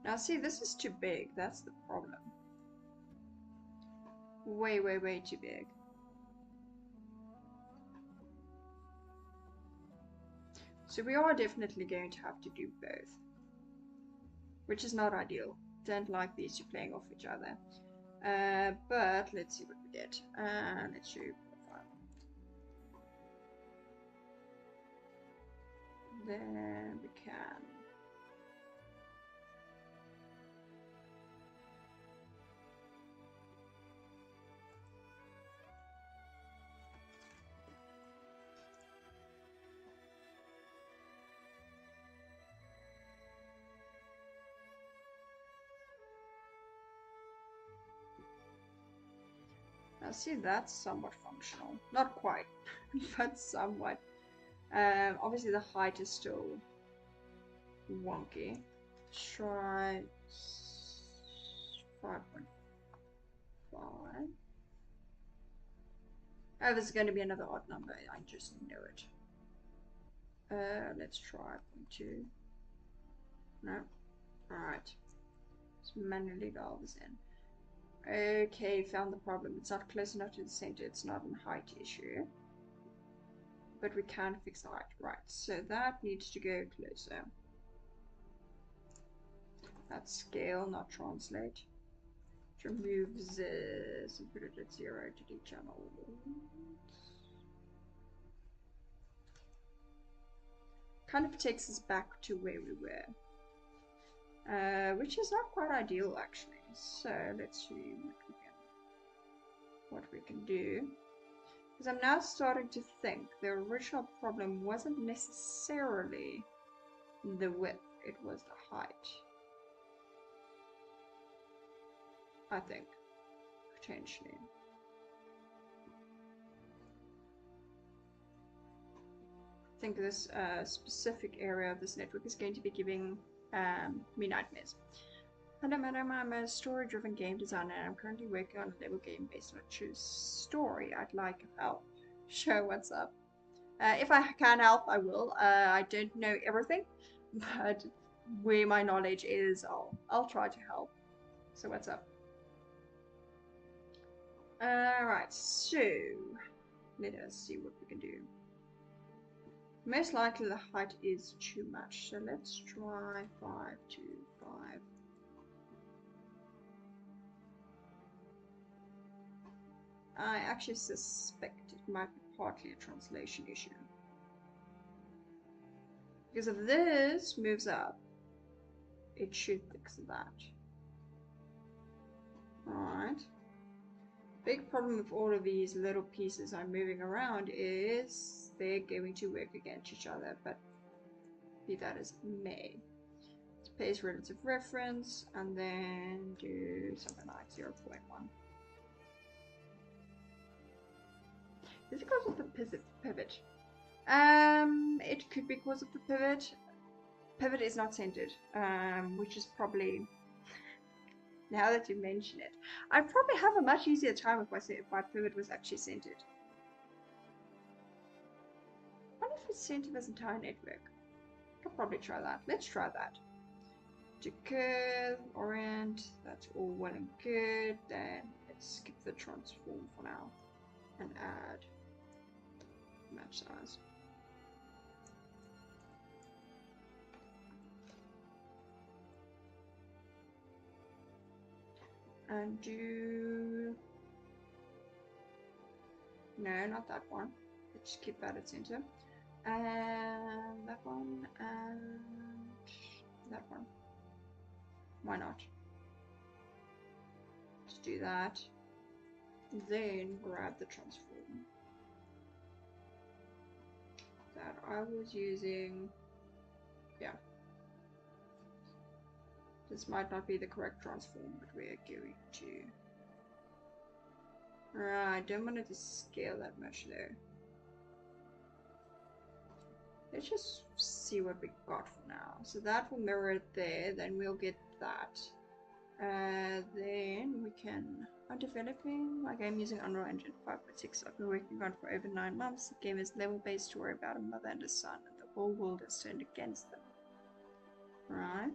Now see, this is too big, that's the problem. Way, way, way too big. So we are definitely going to have to do both, which is not ideal. Don't like these two playing off each other. But let's see what we get. Let's do 5. Then we can. Now see, that's somewhat functional. Not quite, but somewhat. Obviously the height is still wonky. Try 5.5. Oh, there's going to be another odd number. I just know it. Let's try 0.2. No. Alright. Let's manually dial this in. Okay, found the problem. It's not close enough to the center. It's not a height issue. But we can fix the height. Right, so that needs to go closer. That's scale, not translate. Remove this and put it at 0 to delete channel. Kind of takes us back to where we were. Which is not quite ideal actually. So let's see what we can do. Because I'm now starting to think the original problem wasn't necessarily the width, it was the height. I think, potentially. I think this specific area of this network is going to be giving me nightmares. Hello, madam. I'm a story-driven game designer and I'm currently working on a level game based on a true story. I'd like help. Sure, what's up? If I can help, I will. I don't know everything, but where my knowledge is, I'll try to help. So what's up? Right, so let us see what we can do. Most likely the height is too much, so let's try 5 to 5. I actually suspect it might be partly a translation issue. Because if this moves up, it should fix that. Alright. Big problem with all of these little pieces I'm moving around is they're going to work against each other, but be that as it may. Let's paste relative reference and then do something like 0.1. Is it because of the pivot? It could be because of the pivot. Pivot is not centered, which is probably, now that you mention it, I'd probably have a much easier time if my pivot was actually centered. I wonder if it's centered as entire network. I'll probably try that. Let's try that. To curve, orient, that's all well and good. Then let's skip the transform for now and add match size. And do, no, not that one. Let's keep that at center. And that one and that one. Why not? Let's do that. Then grab the transform that I was using. Yeah. This might not be the correct transform, but we're going to. Right, I don't want to scale that much though. Let's just see what we got for now. So that will mirror it there, then we'll get that. Then we can. I'm developing my game using Unreal Engine 5.6. I've been working on it for over 9 months. The game is a level-based story about a mother and a son, and the whole world is turned against them. Right.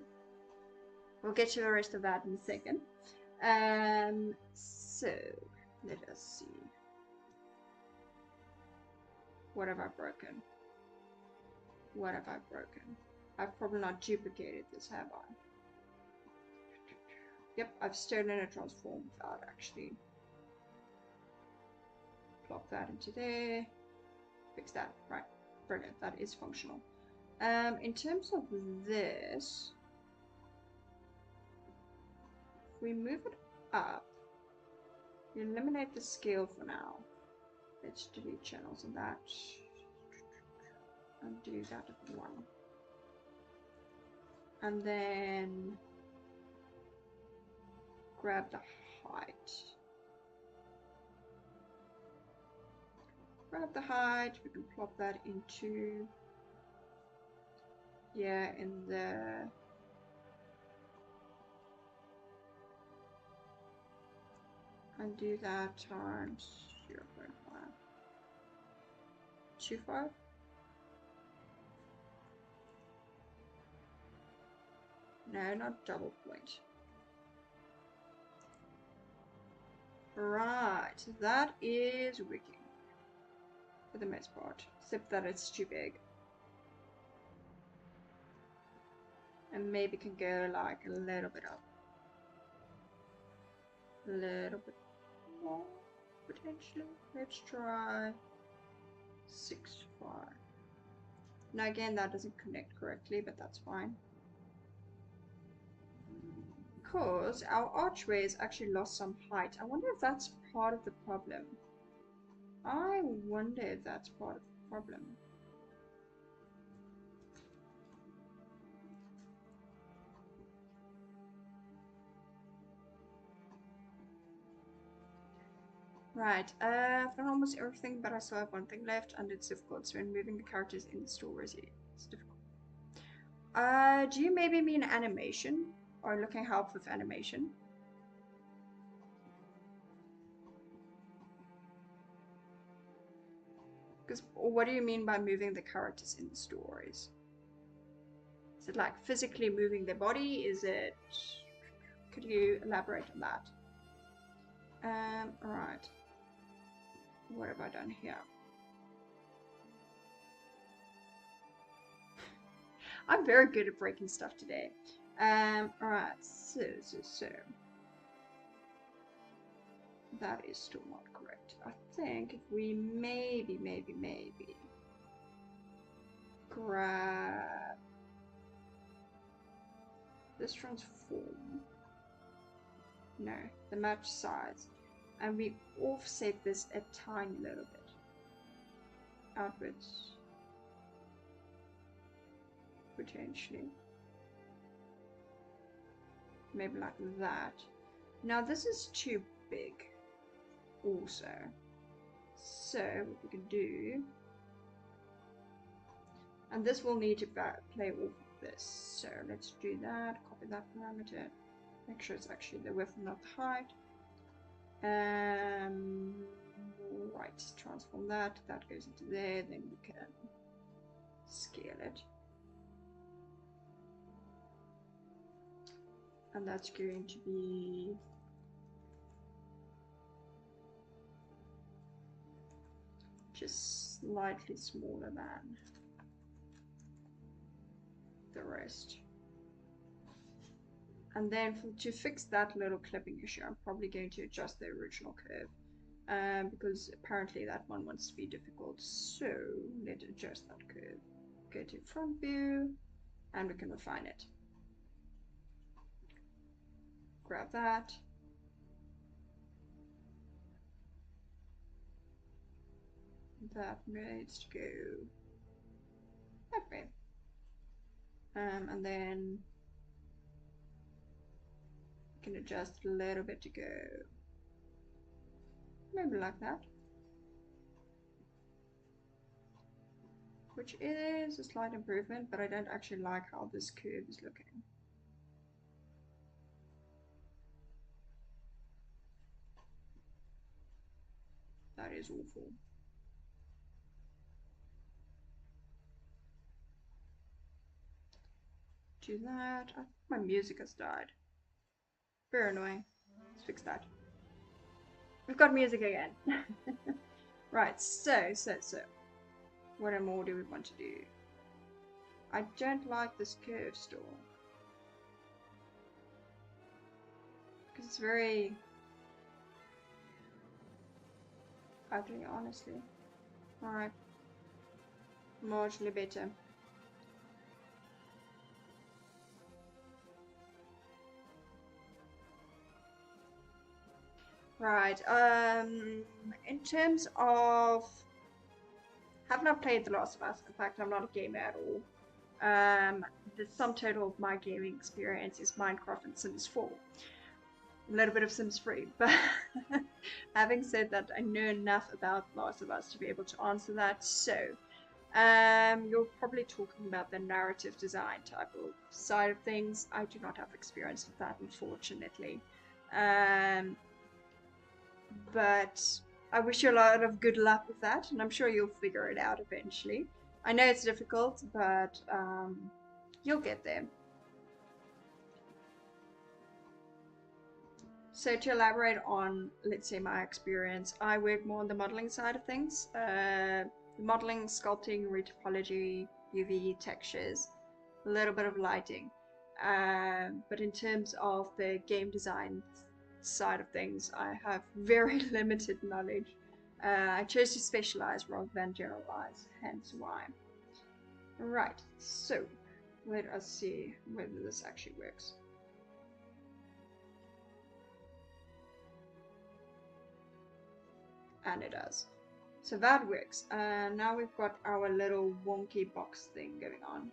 We'll get to the rest of that in a second. So let us see. What have I broken? What have I broken? I've probably not duplicated this, have I? Yep, I've stolen a transform without actually. Plop that into there. Fix that. Right. Brilliant. That is functional. In terms of this, if we move it up, we eliminate the scale for now. Let's delete channels and that. And do that at 1. And then grab the height. Grab the height, we can plop that into, yeah, in the, and do that times 0.5. 25? No, not double point. Right, that is working for the most part, except that it's too big. And maybe can go like a little bit up. A little bit more, potentially. Let's try 6 to 5. Now again, that doesn't connect correctly, but that's fine. Because our archway has actually lost some height. I wonder if that's part of the problem. I wonder if that's part of the problem. Right, I've done almost everything, but I still have one thing left, and it's difficult. So when moving the characters in the story, it's difficult. Do you maybe mean animation are looking help with animation. Because what do you mean by moving the characters in the stories? Is it like physically moving their body? Is it... Could you elaborate on that? Alright. What have I done here? I'm very good at breaking stuff today. Alright, so. That is still not correct. I think if we maybe grab this transform. No, the match size. And we offset this a tiny little bit. Outwards. Potentially. Maybe like that. Now this is too big. Also. So what we can do. And this will need to play off of this. So let's do that. Copy that parameter. Make sure it's actually the width and not the height. Right, transform that. That goes into there. Then we can scale it. And that's going to be just slightly smaller than the rest. And then to fix that little clipping issue, I'm probably going to adjust the original curve because apparently that one wants to be difficult. So let's adjust that curve. Go to front view and we can refine it. Grab that. That needs to go that way. And then we can adjust a little bit to go maybe like that. Which is a slight improvement, but I don't actually like how this curve is looking. That is awful. Do that. I think my music has died. Very annoying. Let's fix that. We've got music again. Right, so. What more do we want to do? I don't like this curve still. Because it's very ugly, honestly. Alright. Marginally better. Right, in terms of... have not played The Last of Us. In fact, I'm not a gamer at all. The sum total of my gaming experience is Minecraft and Sims 4. A little bit of Sims 3, but having said that, I know enough about Last of Us to be able to answer that. So, you're probably talking about the narrative design type of side of things. I do not have experience with that, unfortunately. But I wish you a lot of good luck with that, and I'm sure you'll figure it out eventually. I know it's difficult, but you'll get there. So to elaborate on, let's say, my experience, I work more on the modeling side of things. Modeling, sculpting, retopology, UV, textures, a little bit of lighting. But in terms of the game design side of things, I have very limited knowledge. I chose to specialize rather than generalize, hence why. Right, so let us see whether this actually works. And it does. So that works. Now we've got our little wonky box thing going on.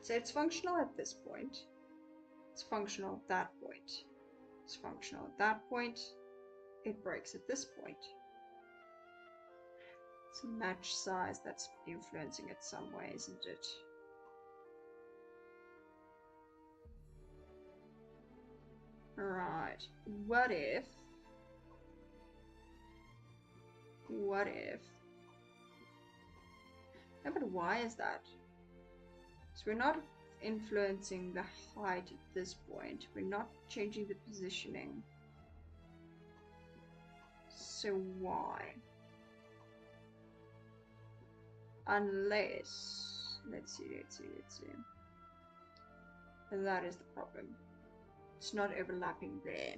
So it's functional at this point. It's functional at that point. It's functional at that point. It breaks at this point. It's a match size that's influencing it some way, isn't it? Alright. What if? No, but why is that? So we're not influencing the height at this point. We're not changing the positioning. So why? Unless, let's see. And that is the problem. It's not overlapping there.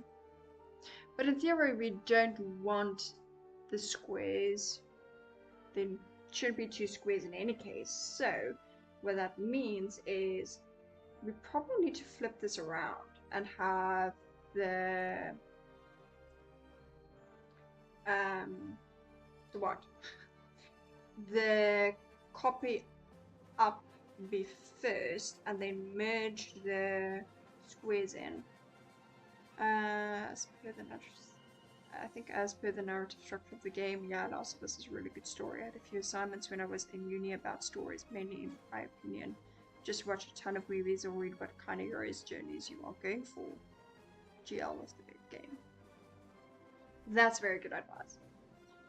But in theory, we don't want the squares. There should be 2 squares in any case. So what that means is we probably need to flip this around and have the what? The copy up be first and then merge the squares in. As per the narrative structure of the game, yeah, Last of Us is a really good story. I had a few assignments when I was in uni about stories, mainly in my opinion. Just watch a ton of movies or read what kind of hero's journeys you are going for. GL was the big game. That's very good advice.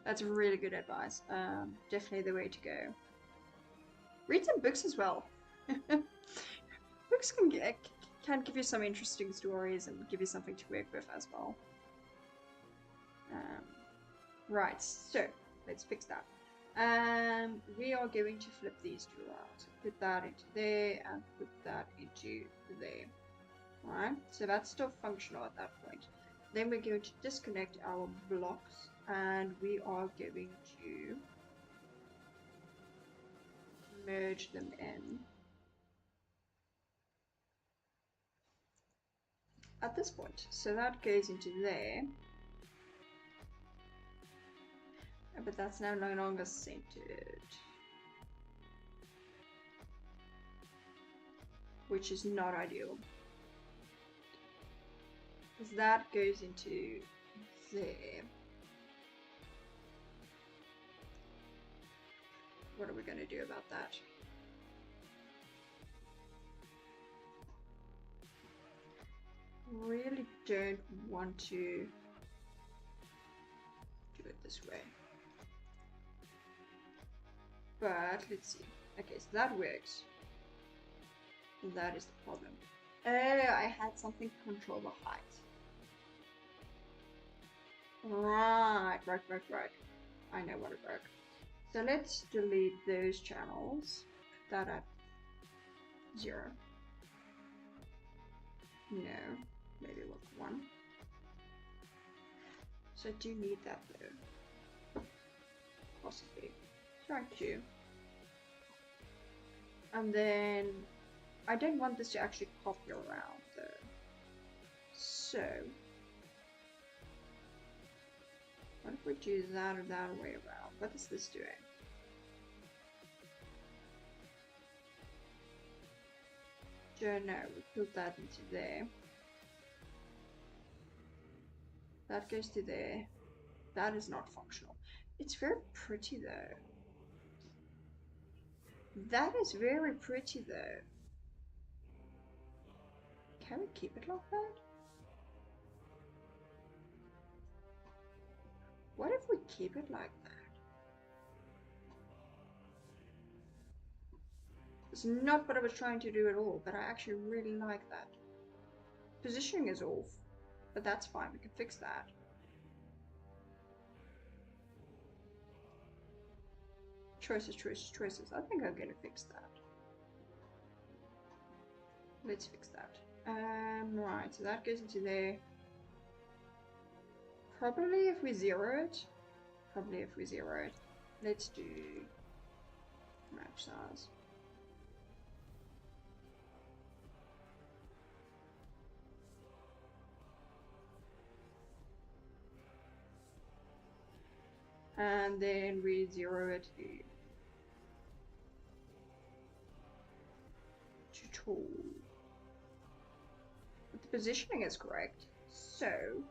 That's really good advice. Definitely the way to go. Read some books as well. Books can give you some interesting stories and give you something to work with as well. Right, so let's fix that. We are going to flip these 2 around. So put that into there and put that into there. Alright, so that's still functional at that point. Then we're going to disconnect our blocks and we are going to merge them in at this point. So that goes into there. But that's now no longer centered. Which is not ideal. Because that goes into there. What are we going to do about that? Really don't want to do it this way. But let's see. Okay, so that works. That is the problem. Oh, I had something to control the height. Right. I know what it broke. So let's delete those channels. That at 0. No, maybe with 1. So I do need that though. Possibly. Try 2. And then I don't want this to actually copy around though. So what if we do that or that way around? What is this doing? Don't know, we put that into there. That goes to there. That is not functional. It's very pretty though. That is very pretty though. Can we keep it like that? What if we keep it like that? It's not what I was trying to do at all, but I actually really like that. Positioning is off, but that's fine, we can fix that. Choices. I think I'm gonna fix that. Let's fix that. Right, so that goes into there. Probably if we zero it. Let's do match size. And then we zero it to tool. But the positioning is correct, so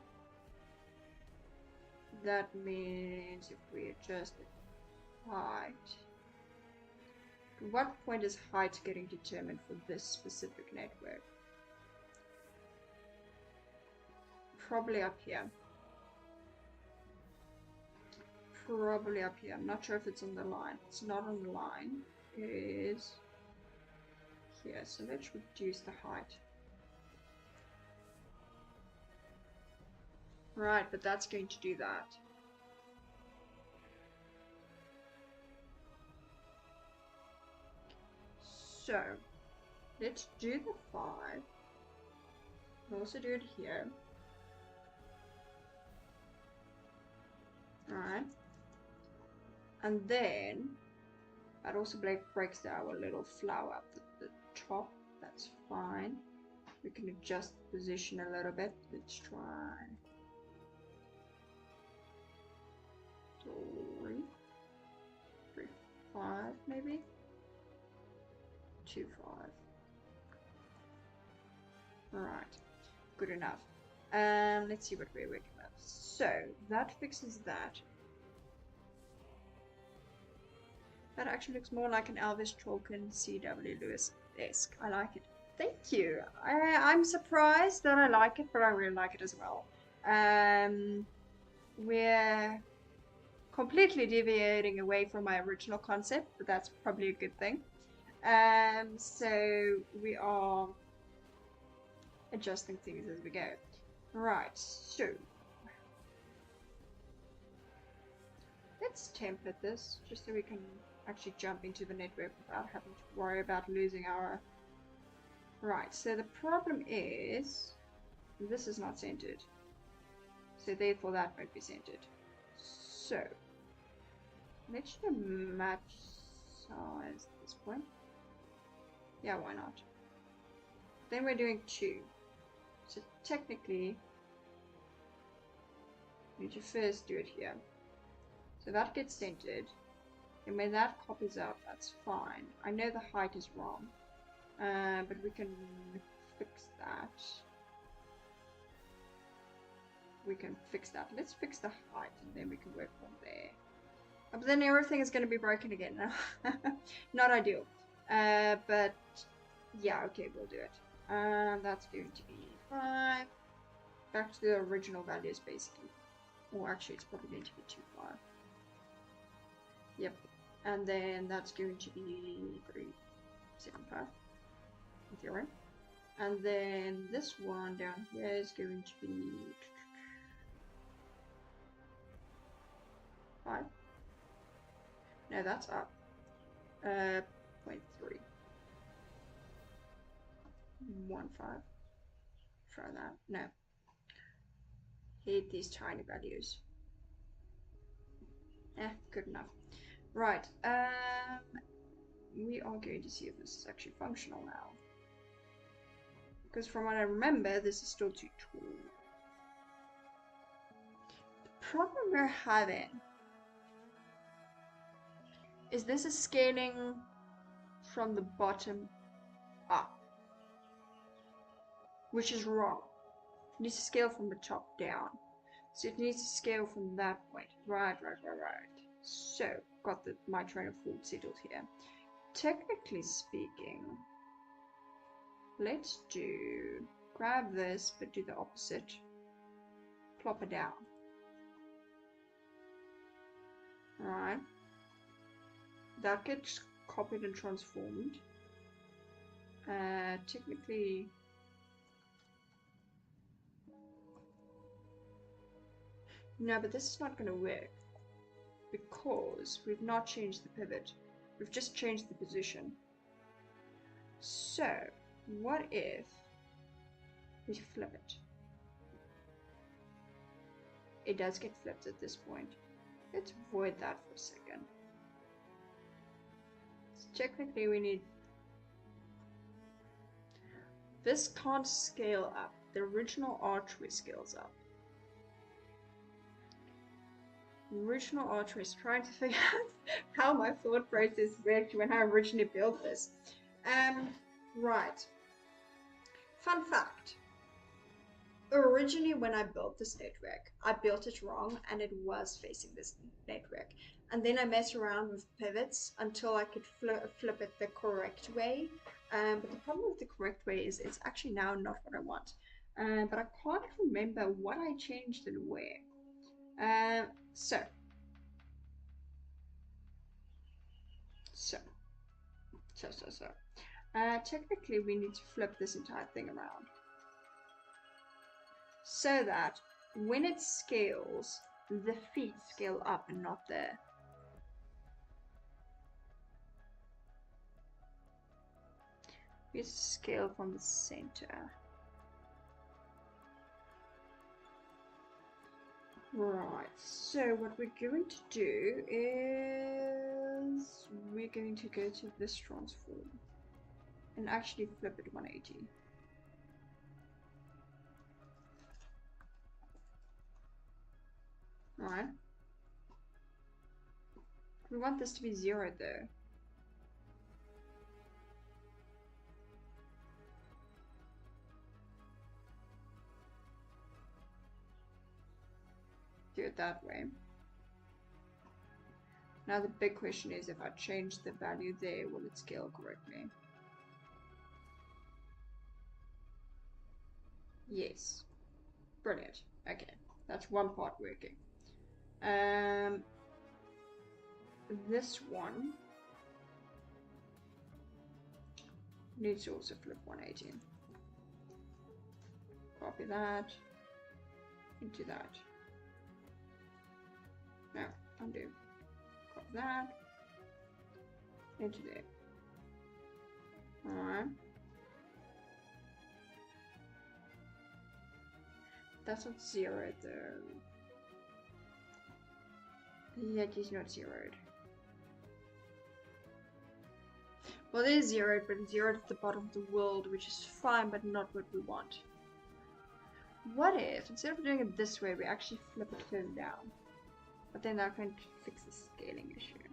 that means if we adjust the height, at what point is height getting determined for this specific network? Probably up here. Probably up here. I'm not sure if it's on the line. It's not on the line. It is here. So let's reduce the height. Right, but that's going to do that. So let's do the 5. We'll also do it here. Alright. And then that also breaks our little flower up the top. That's fine. We can adjust the position a little bit. Let's try 3, 5 maybe. 2, 5. Right, good enough. Let's see what we're working with. So that fixes that. That actually looks more like an Elvis Tolkien C.W. Lewis-esque. I like it. Thank you. I'm surprised that I like it, but I really like it as well. We're completely deviating away from my original concept, but that's probably a good thing. So we are adjusting things as we go. Right, so let's template this just so we can actually jump into the network without having to worry about losing our... Right, so the problem is this is not centered, so therefore that won't be centered. So let's do a match size at this point. Yeah, why not? Then we're doing 2. So technically, we need to first do it here. So that gets centered. And when that copies out, that's fine. I know the height is wrong. But we can fix that. We can fix that. Let's fix the height and then we can work from there. But then everything is going to be broken again. Not ideal. But yeah, okay, we'll do it. That's going to be 5. Back to the original values, basically. Or actually, it's probably going to be 2, 5. Yep. And then that's going to be 3, 7, 5. In theory. And then this one down here is going to be 5. No, that's up. 0.3. 1, 5. Try that. No. Hate these tiny values. Good enough. Right. We are going to see if this is actually functional now. Because from what I remember, this is still too tall. The problem we're having is this is scaling from the bottom up, which is wrong. It needs to scale from the top down. So it needs to scale from that point. Right. So, got my train of thought settled here. Technically speaking, let's grab this, but do the opposite. Plop it down. Alright. That gets copied and transformed. Technically... No, but this is not going to work. Because we've not changed the pivot. We've just changed the position. So, what if we flip it? It does get flipped at this point. Let's avoid that for a second. So technically we need... This can't scale up. The original archway scales up. Original archway is trying to figure out how my thought process worked when I originally built this. Right. Fun fact. Originally when I built this network, I built it wrong and it was facing this network. And then I messed around with pivots until I could flip it the correct way. But the problem with the correct way is it's actually now not what I want. but I can't remember what I changed and where. Uh, so, so, so. Technically, we need to flip this entire thing around so that when it scales, the feet scale up and not the. We scale from the center. Right, so what we're going to do is we're going to go to this transform and actually flip it 180. Right. We want this to be 0 though. Do it that way. Now the big question is, if I change the value there, will it scale correctly? Yes. Brilliant. Okay, that's one part working. This one needs to also flip 180. Copy that into that. No, undo. Copy that into there. Alright. That's not 0 though. Yet he's not 0'd. Well, it is 0'd, but it's 0'd at the bottom of the world, which is fine, but not what we want. What if, instead of doing it this way, we actually flip it further down? But then that can fix the scaling issue.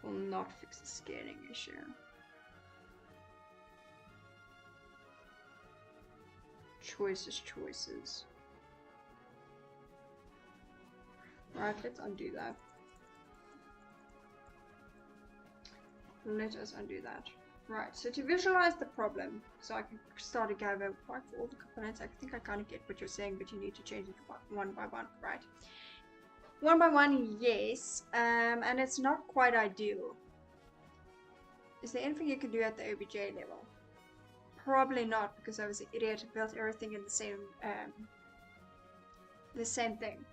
Will not fix the scaling issue. Choices. Right, let's undo that. Let us undo that. Right, so to visualize the problem, so I can start again over for all the components, I think I kind of get what you're saying, but you need to change it one by one, right? One by one, yes, and it's not quite ideal. Is there anything you can do at the OBJ level? Probably not, because I was an idiot and built everything in the same thing.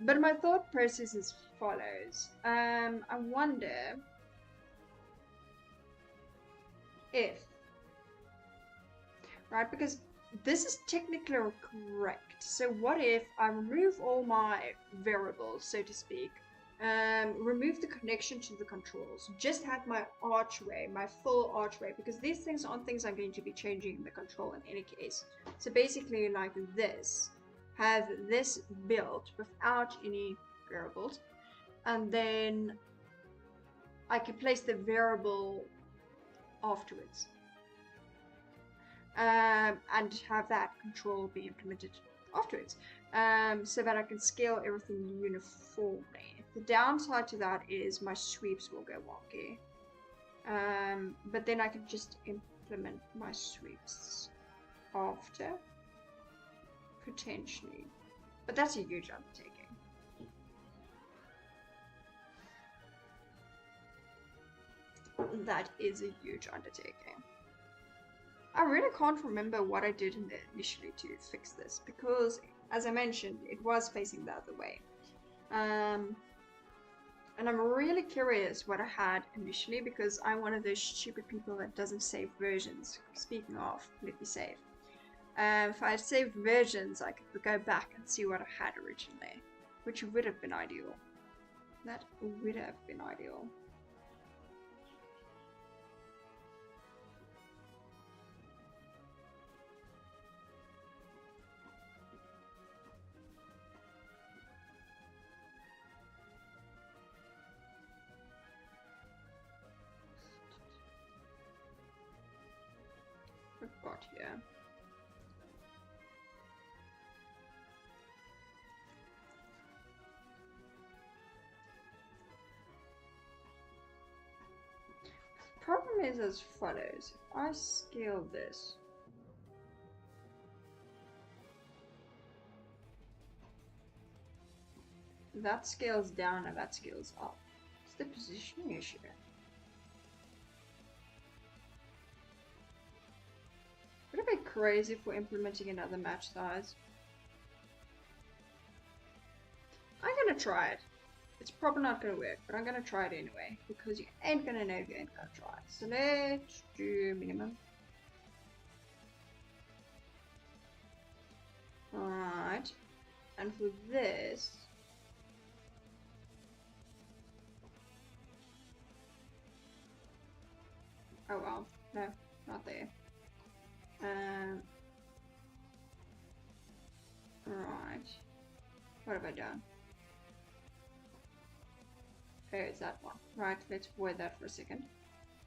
But my thought process is follows. I wonder if, right, because this is technically correct. So what if I remove all my variables, so to speak, remove the connection to the controls, just have my archway, my full archway, because these things aren't things I'm going to be changing in the control in any case. So basically like this, have this built without any variables, and then I can place the variable afterwards, and have that control be implemented afterwards, so that I can scale everything uniformly. The downside to that is my sweeps will go wonky, but then I can just implement my sweeps after, potentially, but that's a huge undertaking. That is a huge undertaking. I really can't remember what I did initially to fix this, because as I mentioned, it was facing the other way. And I'm really curious what I had initially, because I'm one of those stupid people that doesn't save versions. Speaking of, let me save. If I had saved versions, I could go back and see what I had originally, which would have been ideal. That would have been ideal. We've got here. problem is as follows. If I scale this, that scales down and that scales up. It's the positioning issue. Would it be crazy if we're implementing another match size? I'm gonna try it. It's probably not gonna work, but I'm gonna try it anyway, because you ain't gonna know if you ain't gonna try it. So let's do minimum. Alright. And for this, oh well, no, not there. Right. What have I done? Oh, it's that one. Right, let's avoid that for a second.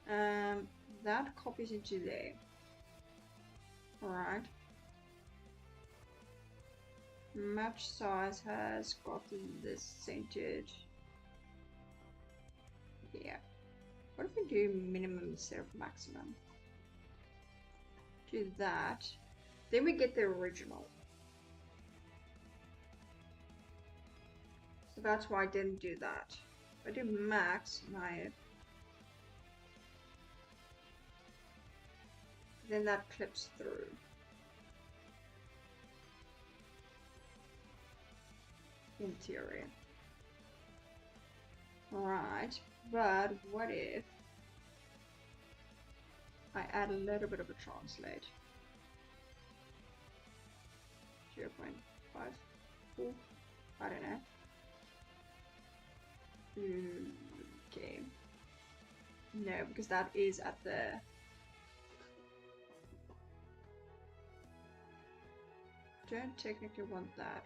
That copies into there. Alright. Match size has gotten this centered. Yeah. What if we do minimum instead of maximum? Do that. Then we get the original. So that's why I didn't do that. If I do max, then that clips through. In theory. Alright, but what if I add a little bit of a translate? 0.54, I don't know. Okay. No, because that is at the... Don't technically want that.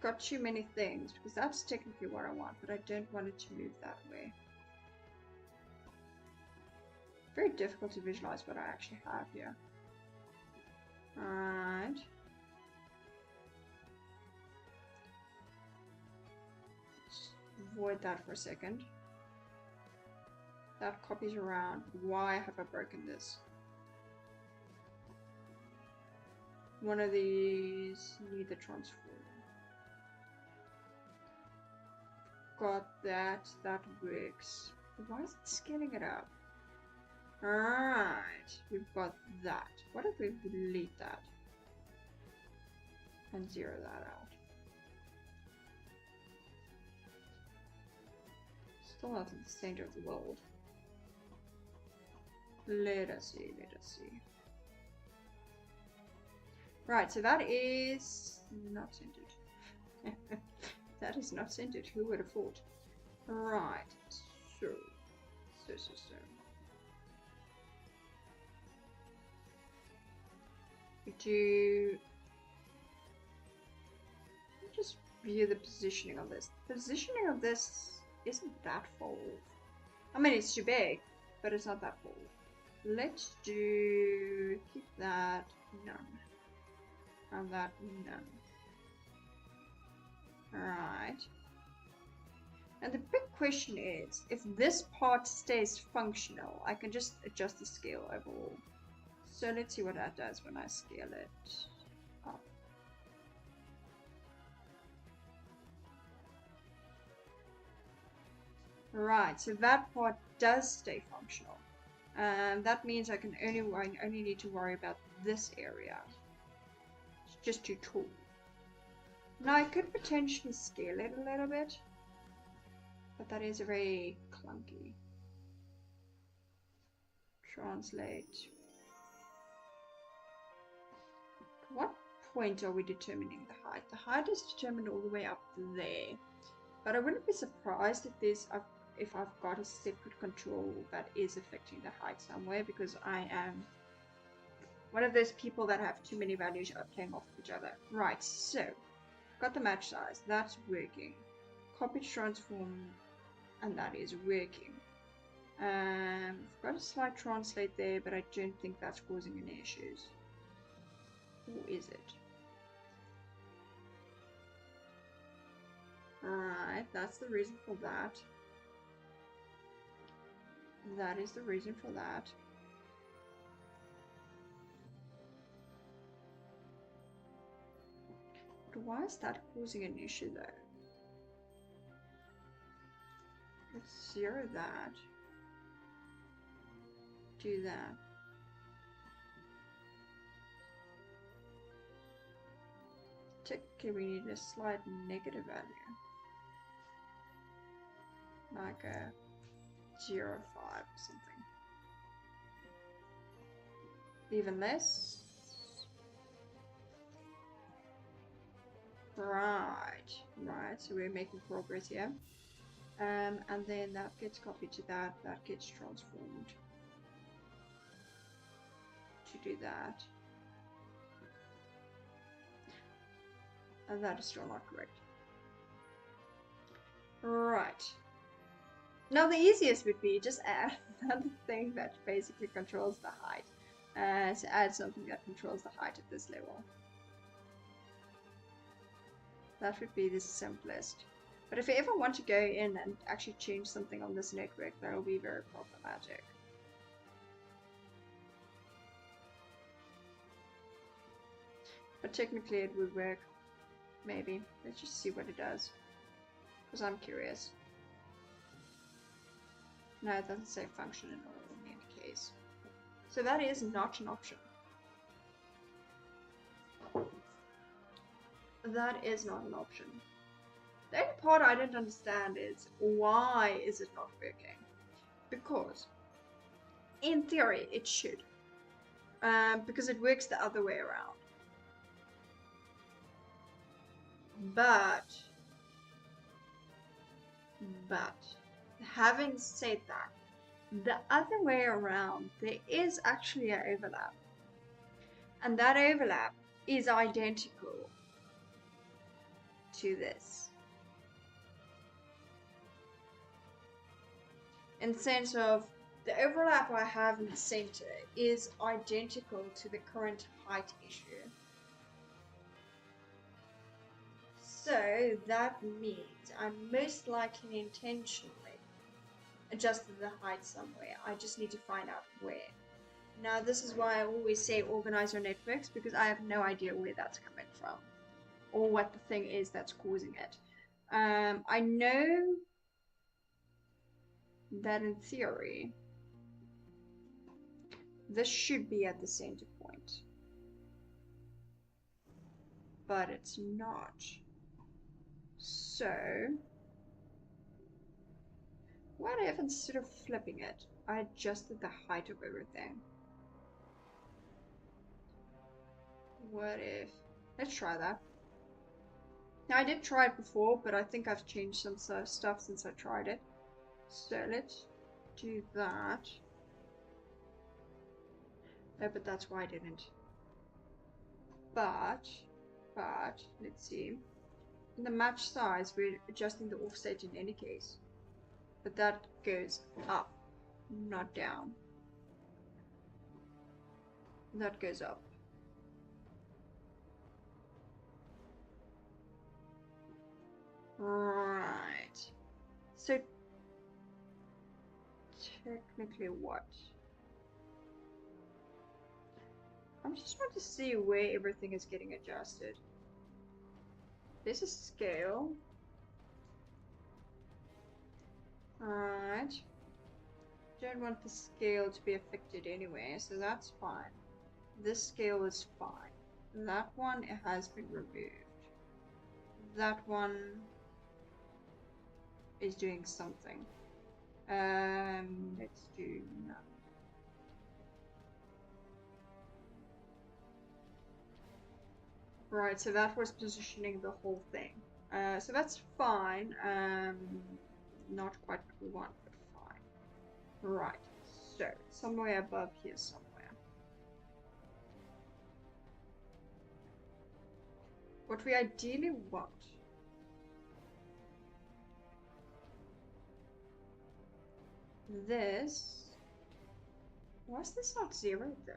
Got too many things, because that's technically what I want, but I don't want it to move that way. Very difficult to visualize what I actually have here. Alright. Avoid that for a second. That copies around. Why have I broken this? One of these need the transform. Got that. That works. Why is it scaling it up? Alright. We've got that. What if we delete that? And zero that out? Still not in the center of the world. Let us see, let us see. Right, so that is not centered. That is not centered. Who would have thought? Right, so. We do. Just view the positioning of this. The positioning of this isn't that fold. I mean, it's too big, but it's not that fold. Let's do. Keep that none. And that none. Alright. And the big question is, if this part stays functional, I can just adjust the scale overall. So let's see what that does when I scale it up. Right, so that part does stay functional. And that means I only need to worry about this area. It's just too tall. Now I could potentially scale it a little bit, but that is very clunky. Translate. At what point are we determining the height? The height is determined all the way up there, but I wouldn't be surprised if I've got a separate control that is affecting the height somewhere, because I am one of those people that have too many values playing off each other. Right, so got the match size, that's working. Copy to transform, and that is working. I've got a slight translate there, but I don't think that's causing any issues. Or is it? Alright, that's the reason for that. That is the reason for that. But why is that causing an issue though? Let's zero that. Do that. Technically we need a slight negative value. Like a 0.5 or something. Even less. Right, so we're making progress here. And then that gets copied to that gets transformed to do that. And that is still not correct. Right. Now the easiest would be just add another thing that basically controls the height. So add something that controls the height at this level. That would be the simplest. But if you ever want to go in and actually change something on this network, that will be very problematic. But technically it would work. Maybe. Let's just see what it does. Because I'm curious. No, it doesn't say function in all in any case. So that is not an option. That is not an option. The only part I don't understand is why is it not working? Because in theory it should. Because it works the other way around. But having said that, the other way around, there is actually an overlap. And that overlap is identical to this. In the sense of the overlap I have in the center is identical to the current height issue. So that means I most likely intentionally adjusted the height somewhere. I just need to find out where. Now this is why I always say organize your networks, because I have no idea where that's coming from or what the thing is that's causing it. I know that in theory this should be at the center point, but it's not. So what if instead of flipping it, I adjusted the height of everything? What if, let's try that. Now I did try it before, but I think I've changed some stuff since I tried it. So let's do that. Oh, but that's why I didn't. But let's see. In the match size, we're adjusting the offset in any case. But that goes up, not down. That goes up. Right. So technically what? I'm just trying to see where everything is getting adjusted. There's a scale. Alright. Don't want the scale to be affected anyway, so that's fine. This scale is fine. That one, it has been removed. That one is doing something. Let's do none. Right, so that was positioning the whole thing. So that's fine. Not quite what we want, but fine. Right, so somewhere above here somewhere. What we ideally want this. Why is this not zero though?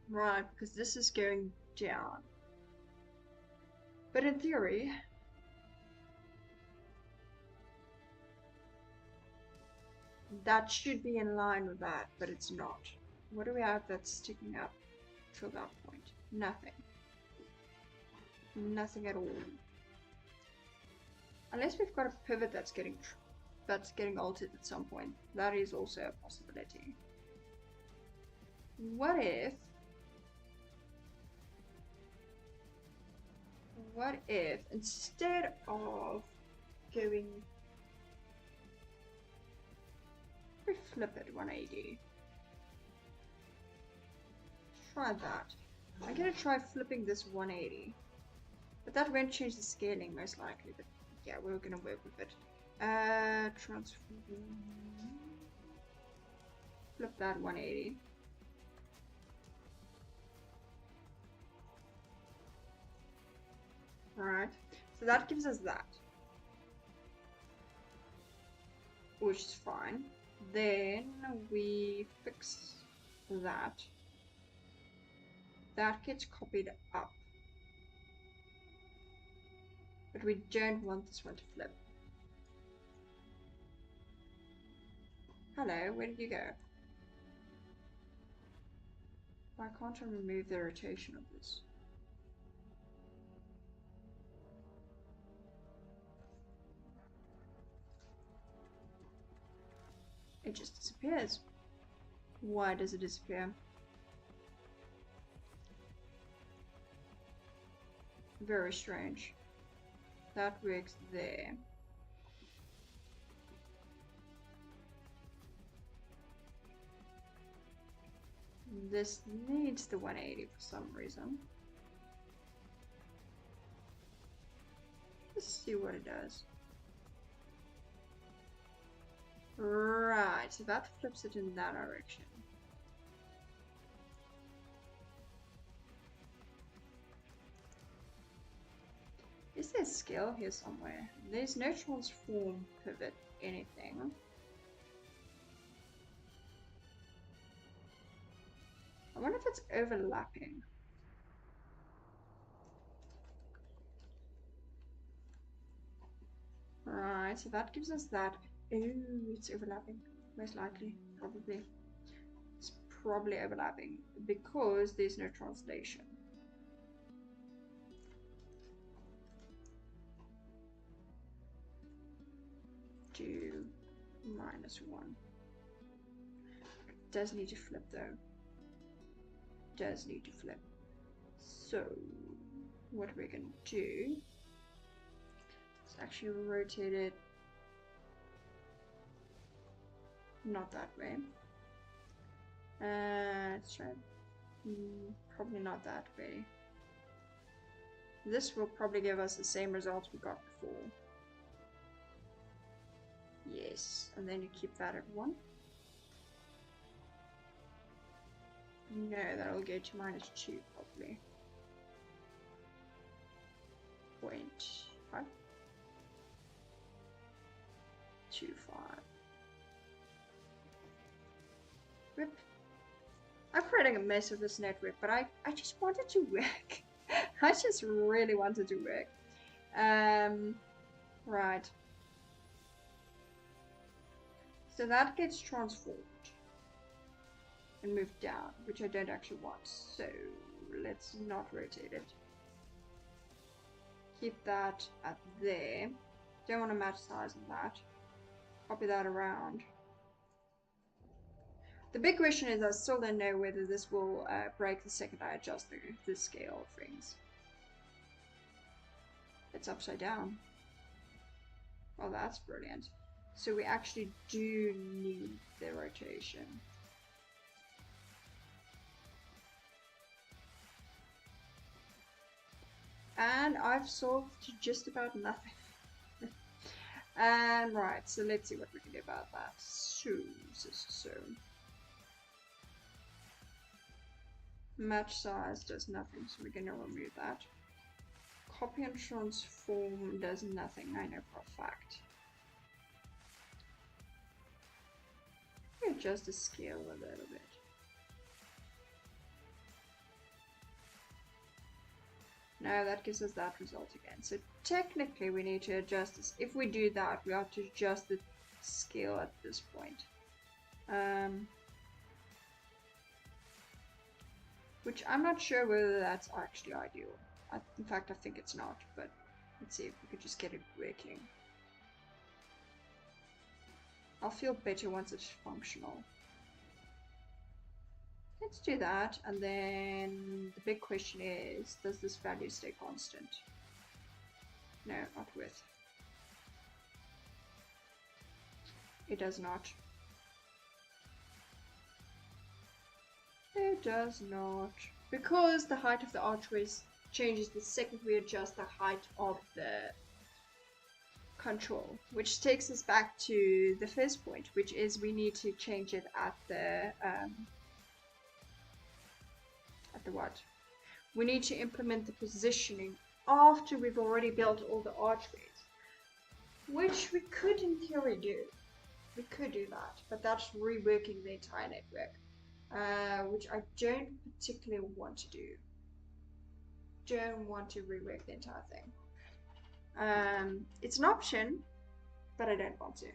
Right, because this is going down. But in theory, that should be in line with that, but it's not. What do we have that's sticking up till that point? Nothing. Nothing at all. Unless we've got a pivot that's getting altered at some point. That is also a possibility. What if instead of going, we flip it 180? Try that. I'm gonna try flipping this 180, but that won't change the scaling most likely. But yeah, we're gonna work with it. Transform. Flip that 180. Alright, so that gives us that, which is fine. Then we fix that. That gets copied up. But we don't want this one to flip. Hello, where did you go? Why can't I remove the rotation of this? It just disappears. Why does it disappear? Very strange. That works there. This needs the 180 for some reason. Let's see what it does. Right, so that flips it in that direction. Is there a scale here somewhere? There's no transform, pivot, anything. I wonder if it's overlapping. Right, so that gives us that. Oh, it's overlapping. Most likely, probably. It's probably overlapping because there's no translation. Two minus one. It does need to flip though. Does need to flip. So what we're gonna do is actually rotate it not that way. Let's try probably not that way. This will probably give us the same results we got before. Yes, and then you keep that at 1. No, that'll go to -2 probably. 0.5. 2.5. Rip. I'm creating a mess of this network, but I just want it to work. I just really want it to work. Right. So that gets transformed and moved down, which I don't actually want. So let's not rotate it. Keep that at there. Don't want to match size on that. Copy that around. The big question is I still don't know whether this will break the second I adjust the scale of things. It's upside down. Oh, that's brilliant. So we actually do need the rotation. And I've solved just about nothing. And right, so let's see what we can do about that. So. Match size does nothing, so we're going to remove that. Copy and transform does nothing, I know for a fact. Adjust the scale a little bit. No, that gives us that result again. So technically we need to adjust this. If we do that, we have to adjust the scale at this point. Which I'm not sure whether that's actually ideal. In fact, I think it's not, but let's see if we could just get it working. I'll feel better once it's functional. Let's do that, and then the big question is, does this value stay constant? No, not with. It does not. It does not. Because the height of the archway changes the second we adjust the height of the control, which takes us back to the first point, which is we need to change it at the what? We need to implement the positioning after we've already built all the archways, which we could in theory do. We could do that, but that's reworking the entire network, which I don't particularly want to do. Don't want to rework the entire thing. It's an option, but I don't want to.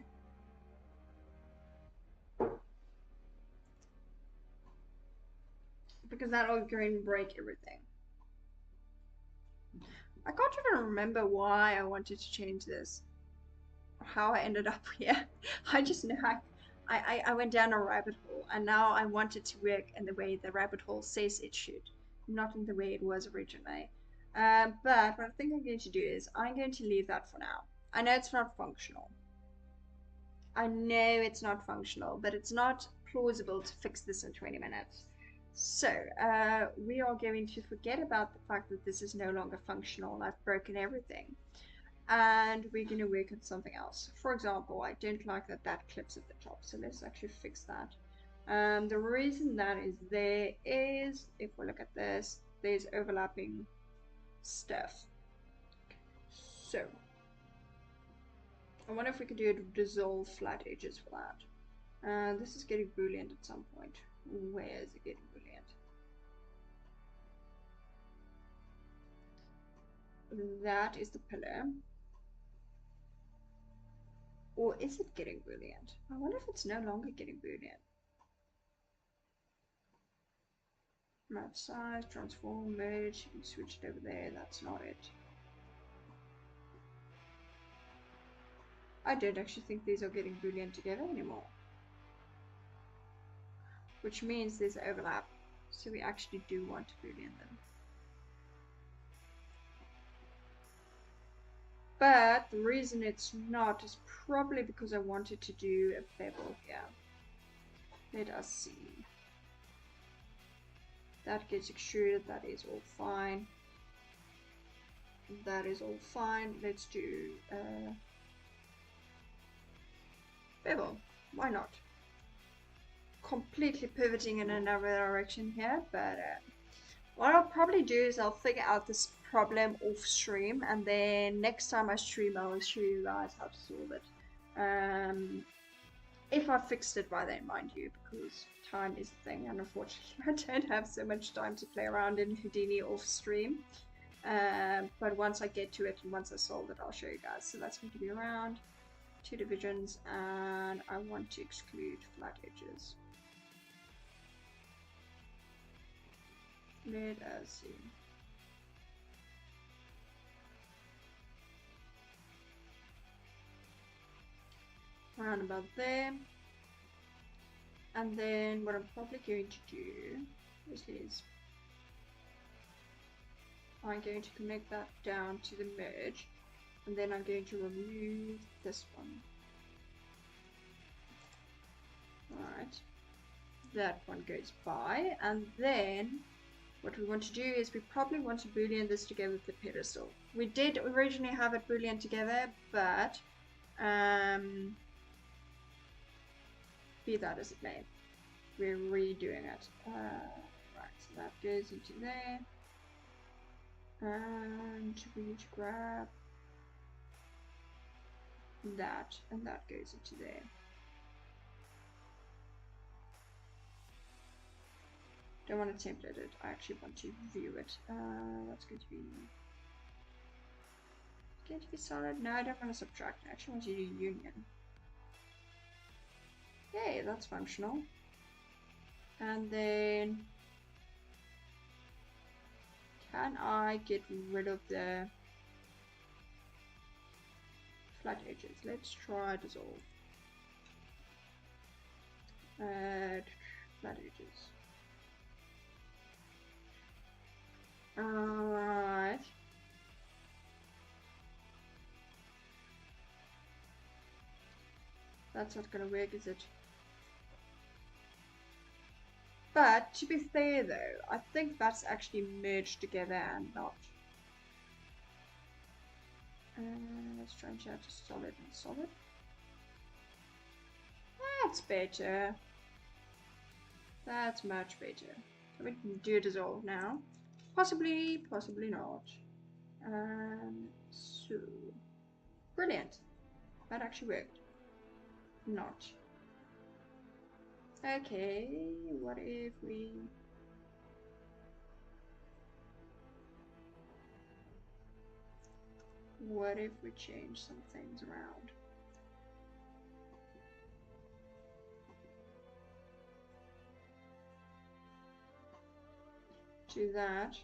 Because that'll go and break everything. I can't even remember why I wanted to change this. Or how I ended up here. I just know I went down a rabbit hole, and now I want it to work in the way the rabbit hole says it should, not in the way it was originally. But what I think I'm going to do is I'm going to leave that for now. I know it's not functional. I know it's not functional, but it's not plausible to fix this in 20 minutes. So we are going to forget about the fact that this is no longer functional and I've broken everything. And we're going to work on something else. For example, I don't like that that clips at the top, so let's actually fix that. The reason that is there is, if we look at this, there's overlapping stuff. So I wonder if we could do a dissolve flat edges for that. This is getting boolean at some point. Where is it getting boolean? That is the pillar. Or is it getting boolean? I wonder if it's no longer getting boolean. Match size, transform, merge, you can switch it over there, that's not it. I don't actually think these are getting boolean together anymore. Which means there's overlap. So we actually do want to boolean them. But the reason it's not is probably because I wanted to do a bevel here. Let us see. That gets extruded, that is all fine. That is all fine. Let's do bevel. Why not? Completely pivoting in another direction here, but what I'll probably do is I'll figure out this problem off stream, and then next time I stream I will show you guys how to solve it. If I fixed it by then, mind you, because time is a thing, and unfortunately I don't have so much time to play around in Houdini off stream. But once I get to it and once I solve it, I'll show you guys. So that's going to be around 2 divisions, and I want to exclude flat edges. Let us see. Around about there. And then what I'm probably going to do is I'm going to connect that down to the merge, and then I'm going to remove this one. Alright, that one goes by, and then what we want to do is we probably want to boolean this together with the pedestal. We did originally have it boolean together, but be that as it may, we're redoing it. Right, so that goes into there, and we need to grab that, and that goes into there. Don't want to template it. I actually want to view it. That's going to be solid. No, I don't want to subtract. I actually want to do union. Okay, that's functional. And then can I get rid of the flat edges? Let's try dissolve. Flat edges. Alright. That's not gonna work, is it? But to be fair though, I think that's actually merged together and not. Let's try and change to solid and solid. That's better. That's much better. So we can do dissolve now. Possibly, possibly not. So brilliant. That actually worked. Not. Okay, what if we change some things around? Do that.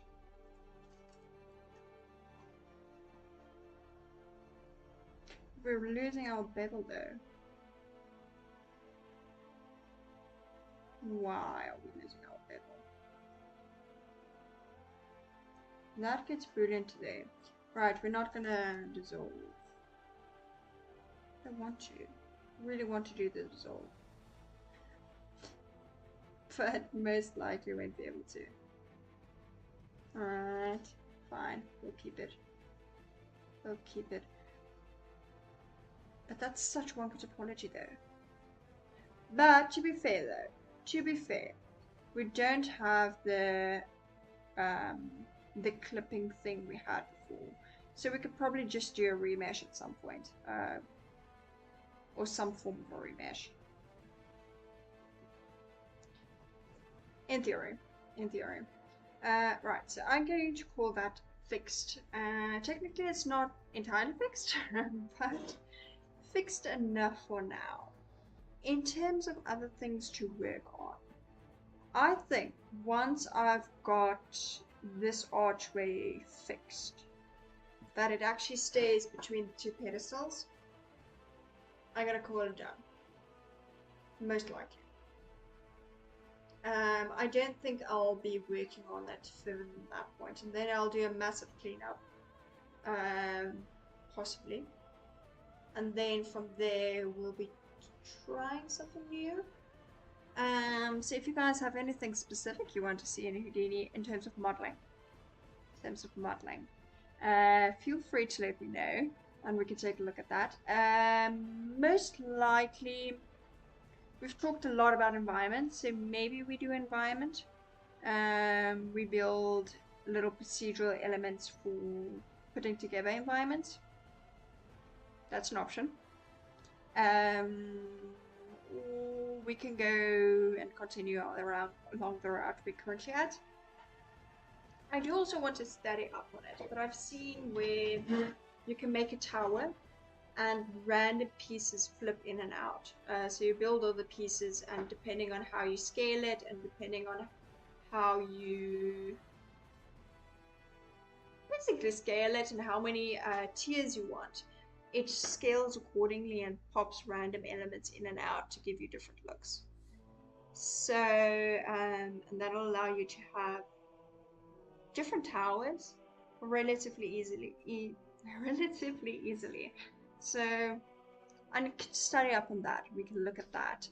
We're losing our bevel though. Why are we losing our bevel? That gets brilliant today. Right, we're not gonna dissolve. I want to. Really want to do the dissolve. But most likely won't be able to. Alright, fine, we'll keep it. We'll keep it. But that's such wonky topology though. But to be fair though, we don't have the clipping thing we had before. So we could probably just do a remesh at some point. Or some form of a remesh. In theory. Right, so I'm going to call that fixed. Technically it's not entirely fixed, but fixed enough for now. In terms of other things to work on, I think once I've got this archway fixed, that it actually stays between the two pedestals, I'm gonna call it done. Most likely. I don't think I'll be working on it from that point, and then I'll do a massive cleanup, possibly, and then from there we'll be trying something new. So if you guys have anything specific you want to see in Houdini in terms of modeling, feel free to let me know, and we can take a look at that. Most likely. We've talked a lot about environment, so maybe we do environment. We build little procedural elements for putting together environments. That's an option. We can go and continue along the route we're currently at. I do also want to study up on it, but I've seen where you can make a tower and random pieces flip in and out. So you build all the pieces, and depending on how you scale it and depending on how you basically scale it and how many tiers you want, it scales accordingly and pops random elements in and out to give you different looks. So and that'll allow you to have different towers relatively easily. So I need to study up on that. We can look at that.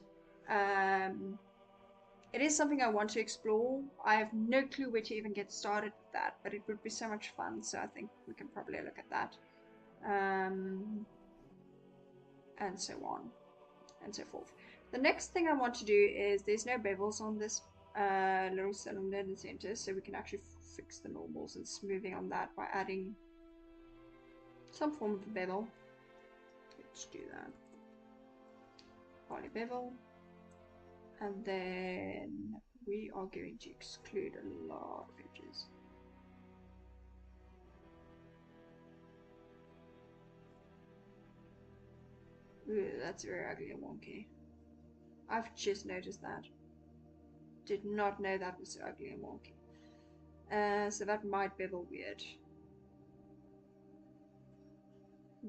It is something I want to explore. I have no clue where to even get started with that, but it would be so much fun. So I think we can probably look at that, and so on and so forth. The next thing I want to do is there's no bevels on this little cylinder in the center, so we can actually fix the normals and smoothing on that by adding some form of a bevel. Let's do that. Poly bevel. And then we are going to exclude a lot of edges. Ooh, that's very ugly and wonky. I've just noticed that. Did not know that was so ugly and wonky. So that might bevel weird.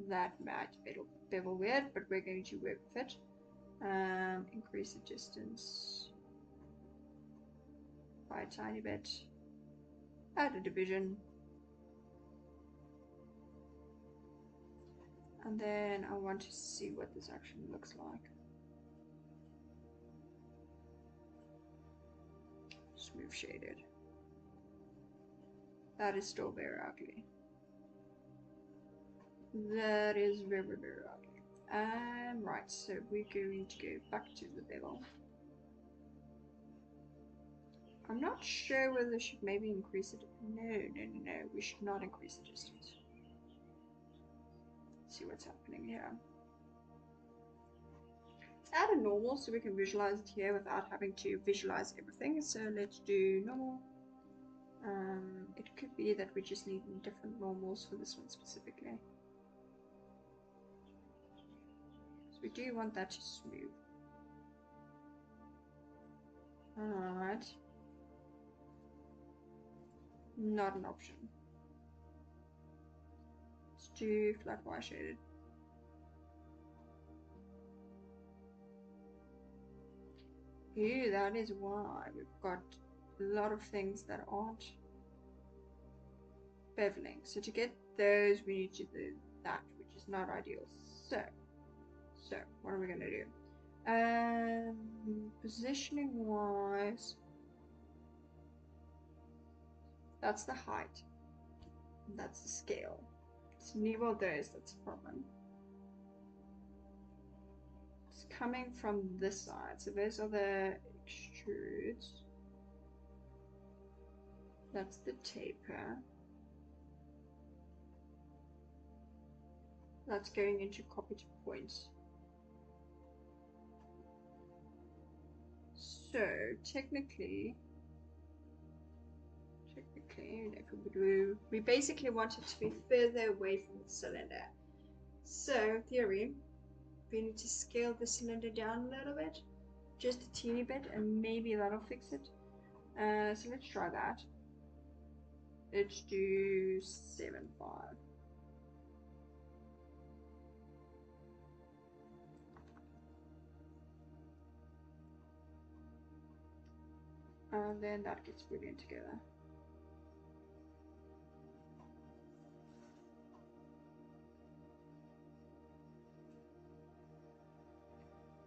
That might bevel weird, but we're going to work with it. Increase the distance by a tiny bit. Add a division. And then I want to see what this actually looks like. Smooth shaded. That is still very ugly. That is very, very ugly. Right, so we're going to go back to the bevel. I'm not sure whether we should maybe increase it. No. We should not increase the distance. Let's see what's happening here. Let's add a normal so we can visualize it here without having to visualize everything. So let's do normal. It could be that we just need different normals for this one specifically. So we do want that to smooth. Alright. Not an option. Let's do flat Y shaded. Ew, that is why we've got a lot of things that aren't beveling. So to get those, we need to do that, which is not ideal. So what are we gonna do? Positioning wise, that's the height. That's the scale. It's neither of those that's a problem. It's coming from this side. So those are the extrudes. That's the taper. That's going into copy to points. So technically, we basically want it to be further away from the cylinder. So in theory, we need to scale the cylinder down a little bit, just a teeny bit, and maybe that'll fix it. So let's try that. Let's do 7.5. And then that gets brilliant together.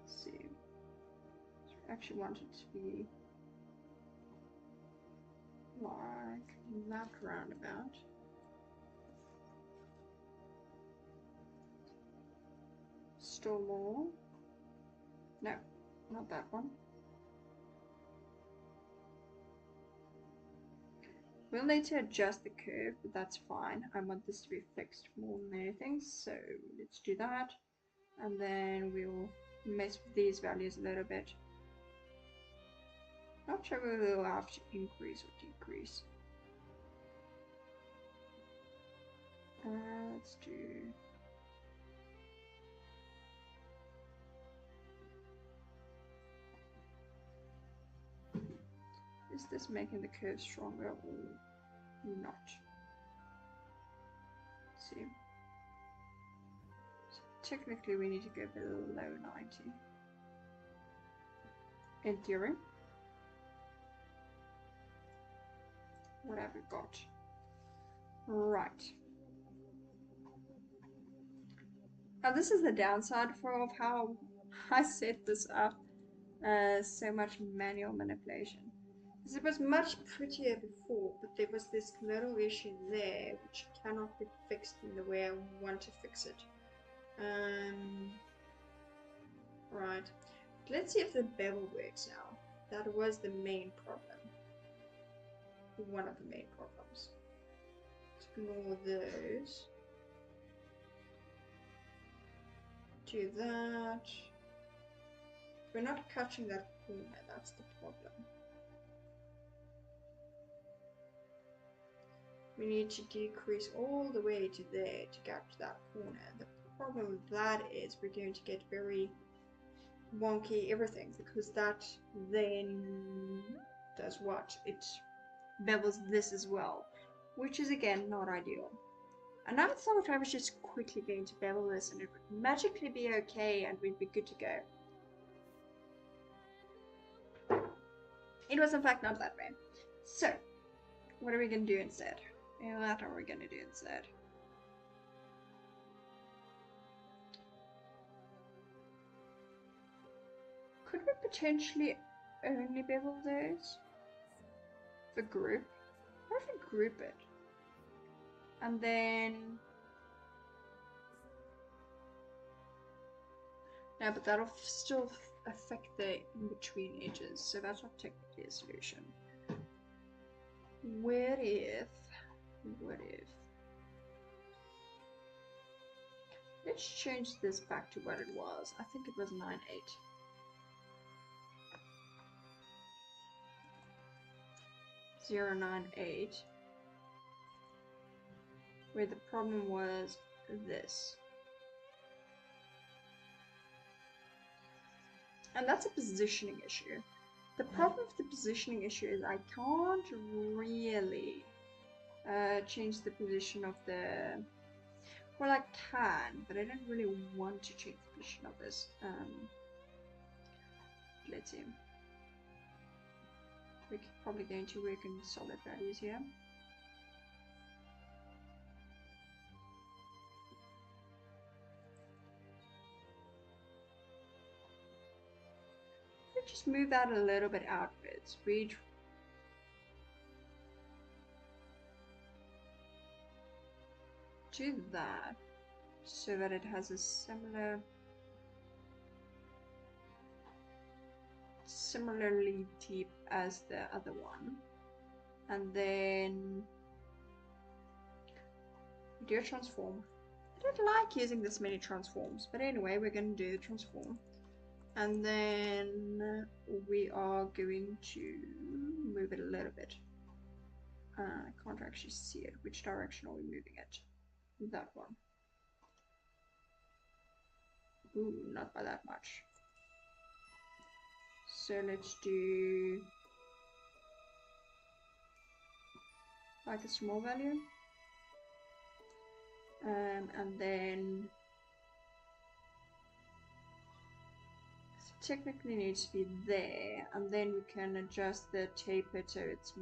Let's see. So I actually want it to be like that roundabout. Still more. No, not that one. We'll need to adjust the curve, but that's fine. I want this to be fixed more than anything, so let's do that. And then we'll mess with these values a little bit. Not sure whether we'll have to increase or decrease. Let's do... Is this making the curve stronger or not? Let's see. So technically we need to go below 90. In theory. What have we got? Right. Now this is the downside of how I set this up. So much manual manipulation. Because it was much prettier before, but there was this little issue there which cannot be fixed in the way I want to fix it. Right. Let's see if the bevel works now. That was the main problem. One of the main problems. Let's ignore those. Do that. We're not catching that corner, that's the problem. we need to decrease all the way to there to get to that corner. The problem with that is we're going to get very wonky everything, because that then does what? It bevels this as well, which is again not ideal. And I thought I was just quickly going to bevel this and it would magically be okay and we'd be good to go. It was in fact not that way. So, what are we going to do instead? What are we going to do instead? Could we potentially only bevel those? For group? What if we group it? And then... No, but that'll still affect the in-between edges, so that's not technically a solution. What if... Let's change this back to what it was. I think it was 9.8. 0.98, where the problem was this. And that's a positioning issue. The problem with the positioning issue is I can't really change the position of the... Well, I can, but I don't really want to change the position of this. Let's see. We're probably going to work in solid values here. Just move that a little bit outwards. We do that so that it has a similarly deep as the other one, and then do a transform. I don't like using this many transforms, but anyway, we're going to do the transform. And then we are going to move it a little bit. I can't actually see it. Which direction are we moving it? That one. Ooh, not by that much. So let's do like a small value. And then technically needs to be there, and then we can adjust the taper so it's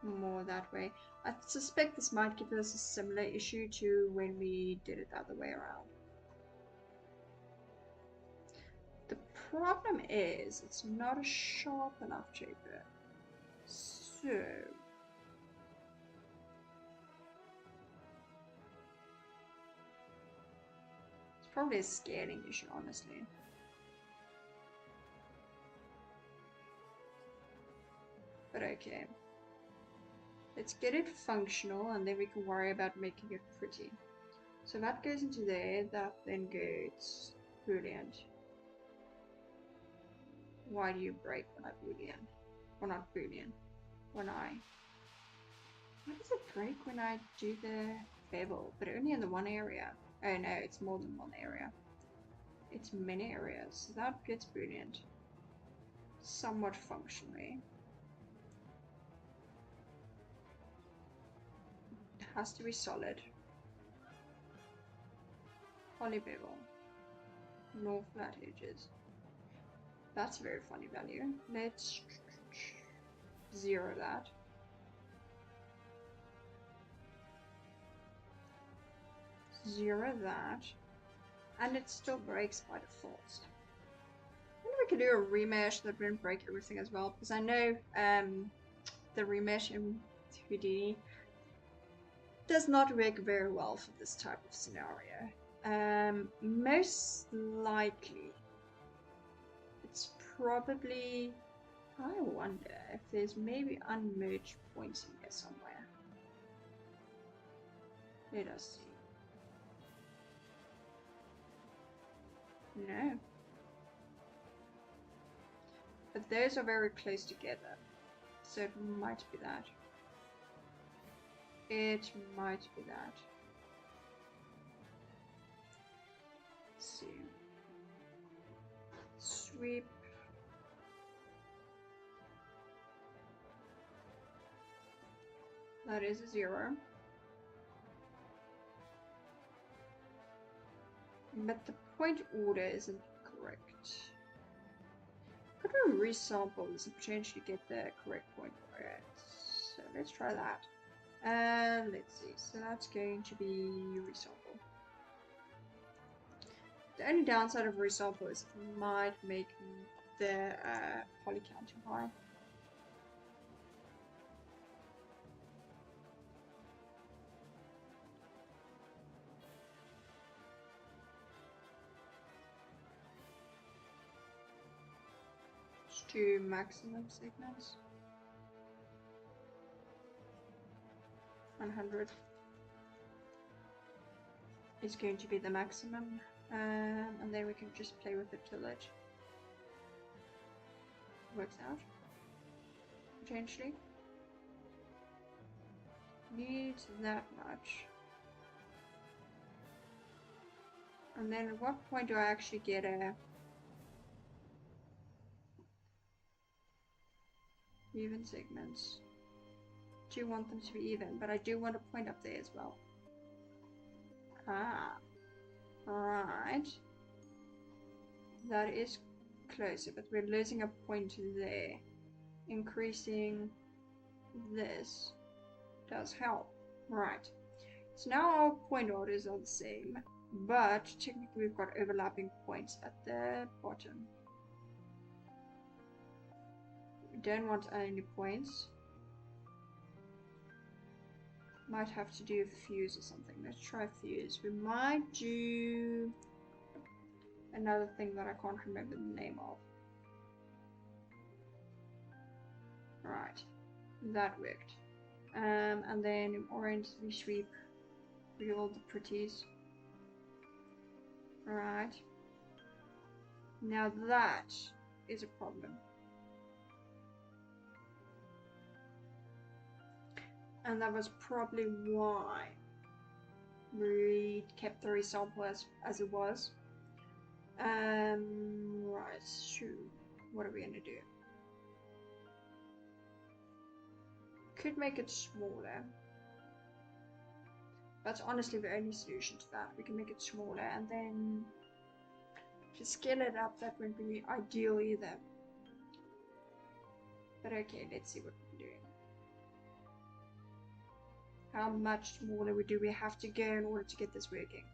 more that way. I suspect this might give us a similar issue to when we did it the other way around. The problem is it's not a sharp enough taper, so probably a scaling issue, honestly. But okay. Let's get it functional and then we can worry about making it pretty. So that goes into there, that then goes boolean. Why do you break when I boolean? Or not boolean. Why does it break when I do the bevel? But only in the one area. Oh no, it's more than one area. It's many areas. So that gets boolean. Somewhat functionally. It has to be solid. Poly bevel. No flat edges. That's a very funny value. Let's 0 that. Zero that, and it still breaks by default. I wonder if we could do a remesh that wouldn't break everything as well, because I know the remesh in Houdini does not work very well for this type of scenario. Most likely, it's probably, I wonder if there's maybe unmerged points in there somewhere. Let us see. No. But those are very close together. So it might be that. It might be that. Let's see. Sweep. That is a 0. But the point order isn't correct. Could we resample this and potentially get the correct point order? So let's try that. And let's see. So that's going to be resample. The only downside of resample is it might make the poly count too high. To maximum segments. 100 is going to be the maximum, and then we can just play with it till it works out. Potentially needs that much, and then at what point do I actually get a even segments? Do you want them to be even? But I do want a point up there as well. Ah, right. That is closer, but we're losing a point there. Increasing this does help. Right. So now our point orders are the same, but technically we've got overlapping points at the bottom. We don't want any points. Might have to do a fuse or something. Let's try fuse. We might do another thing that I can't remember the name of. Right, that worked. And then in orange we sweep all the pretties. Right. Now that is a problem. And that was probably why we kept the resample as it was. Right, shoot. What are we gonna do? Could make it smaller. That's honestly the only solution to that. We can make it smaller and then to scale it up, that wouldn't be ideal either. But okay, let's see what we're doing. How much smaller do we have to go in order to get this working?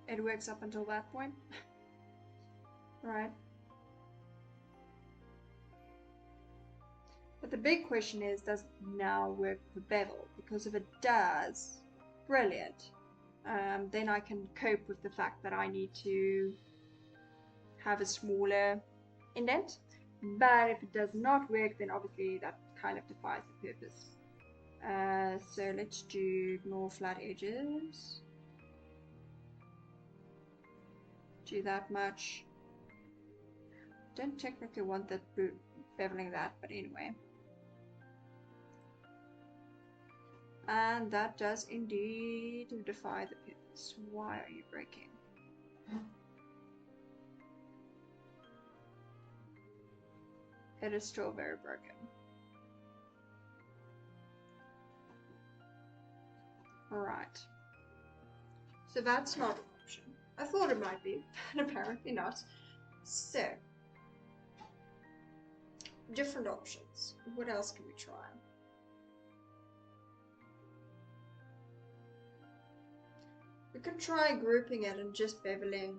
It works up until that point. Right. But the big question is, does it now work with the bevel? Because if it does, brilliant. Then I can cope with the fact that I need to have a smaller indent. But if it does not work, then obviously that kind of defies the purpose. So let's do ignore flat edges. Do that much. Don't technically want that beveling that, but anyway. And that does indeed defy the purpose. Why are you breaking? It is still very broken. Alright. So that's not an option. I thought it might be, but apparently not. So, different options. What else can we try? We could try grouping it and just beveling.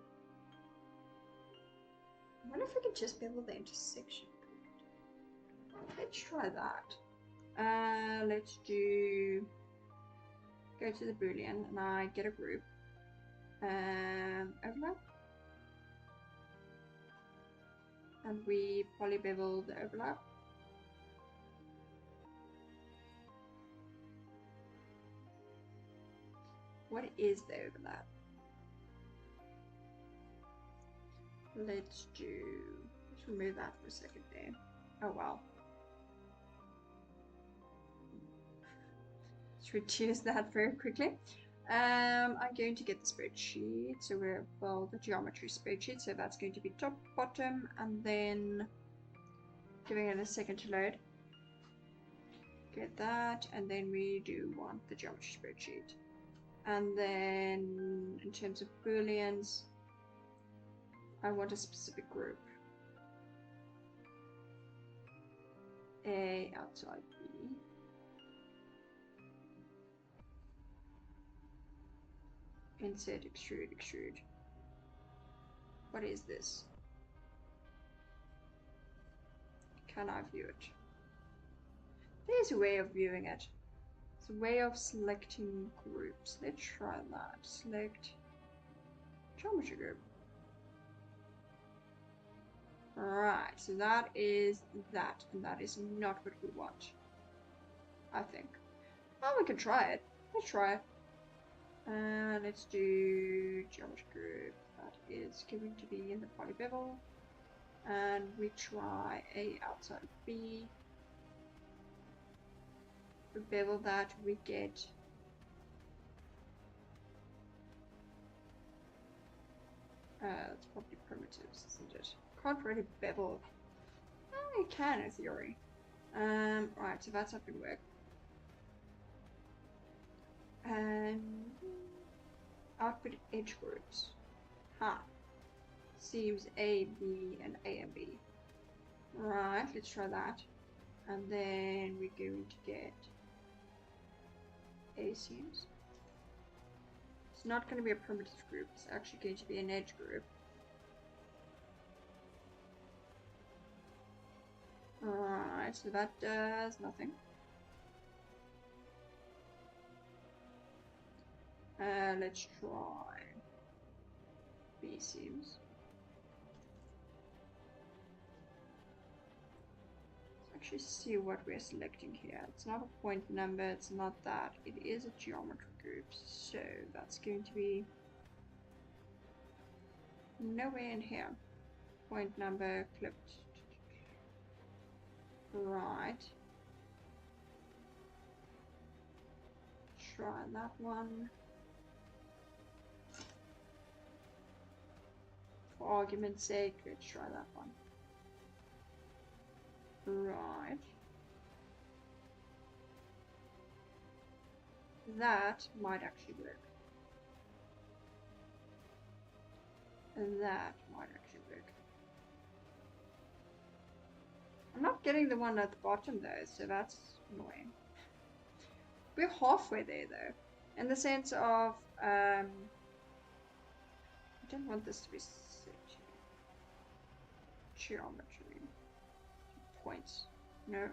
I wonder if we could just bevel the intersection. Let's try that. Let's go to the Boolean and I get a group. Overlap. And we polybevel the overlap. What is the overlap? Let's remove that for a second there. Oh well. Let's reduce that very quickly. I'm going to get the spreadsheet. So the geometry spreadsheet. So that's going to be top, bottom, and then giving it a second to load. Get that, and then we do want the geometry spreadsheet. And then in terms of booleans, I want a specific group. A outside B. Insert, extrude, extrude. What is this? Can I view it? There's a way of viewing it. It's a way of selecting groups. Let's try that. Select geometry group. Right, so that is that, and that is not what we want, I think. Well, we can try it. Let's try it. And let's do geometry group. That is going to be in the poly bevel. And we try A outside of B. We bevel that, we get it's probably primitives, isn't it? Can't really bevel. Oh, you can in theory. Right, so that's not gonna work. Output edge groups. Seems A, B, and A and B. Right, let's try that. And then we're going to get A seams. It's not going to be a primitive group, it's actually going to be an edge group. Alright, so that does nothing. Let's try B seams. Let's actually see what we're selecting here. It's not a point number, it's not that. It is a geometry group, so that's going to be nowhere in here. Point number clipped. Right. Try that one. For argument's sake, let's try that one. Right. That might actually work. And that might actually work. I'm not getting the one at the bottom though, so that's annoying. We're halfway there though, in the sense of I don't want this to be set geometry points. No,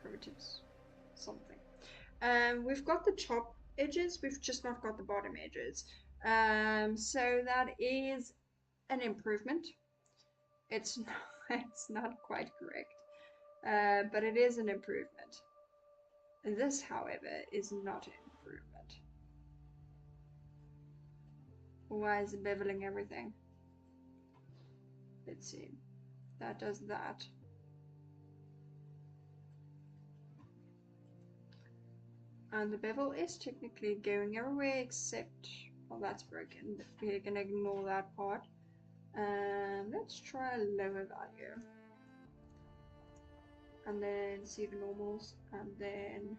primitives, something. We've got the top edges, we've just not got the bottom edges. So that is an improvement. It's not quite correct, but it is an improvement. This, however, is not an improvement. Why is it beveling everything? Let's see. That does that. And the bevel is technically going everywhere except, well, that's broken. We're gonna ignore that part. And let's try a lower value. And then see the normals, and then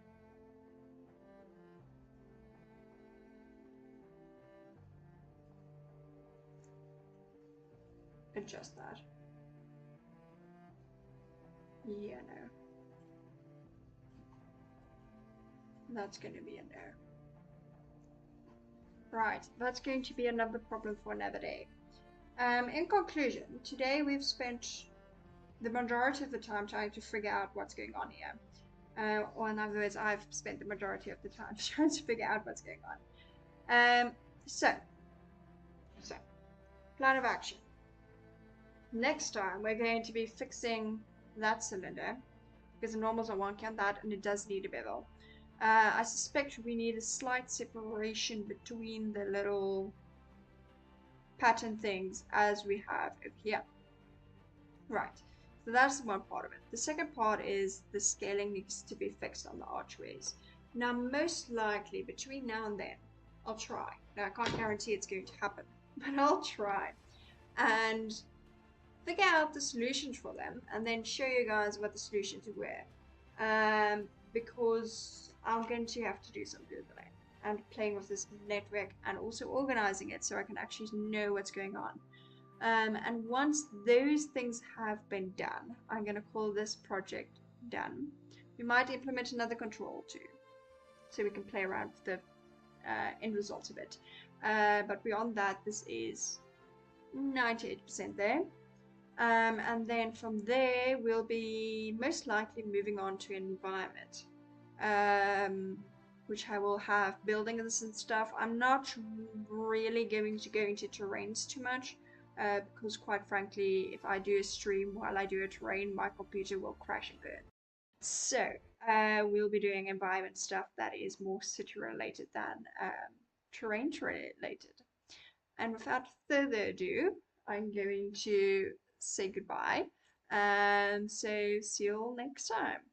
adjust that. Yeah, no. That's going to be a no. Right, that's going to be another problem for another day. In conclusion, today we've spent the majority of the time trying to figure out what's going on here. Or in other words, I've spent the majority of the time trying to figure out what's going on. So, plan of action. Next time, we're going to be fixing that cylinder, because the normals are wonky on that, and it does need a bevel. I suspect we need a slight separation between the little pattern things as we have over here. Right, so that's one part of it. The second part is the scaling needs to be fixed on the archways. Now, most likely between now and then, I'll try. Now, I can't guarantee it's going to happen, but I'll try and figure out the solutions for them and then show you guys what the solutions were. Because I'm going to have to do some Googling and playing with this network and also organizing it so I can actually know what's going on. And once those things have been done, I'm going to call this project done. We might implement another control too, so we can play around with the end result of it. But beyond that, this is 98% there. And then from there, we'll be most likely moving on to environment, which I will have buildings and stuff. I'm not really going to go into terrains too much. Because quite frankly, if I do a stream while I do a terrain, my computer will crash and burn. So we'll be doing environment stuff that is more city related than terrain related. And without further ado, I'm going to say goodbye. And so see you all next time.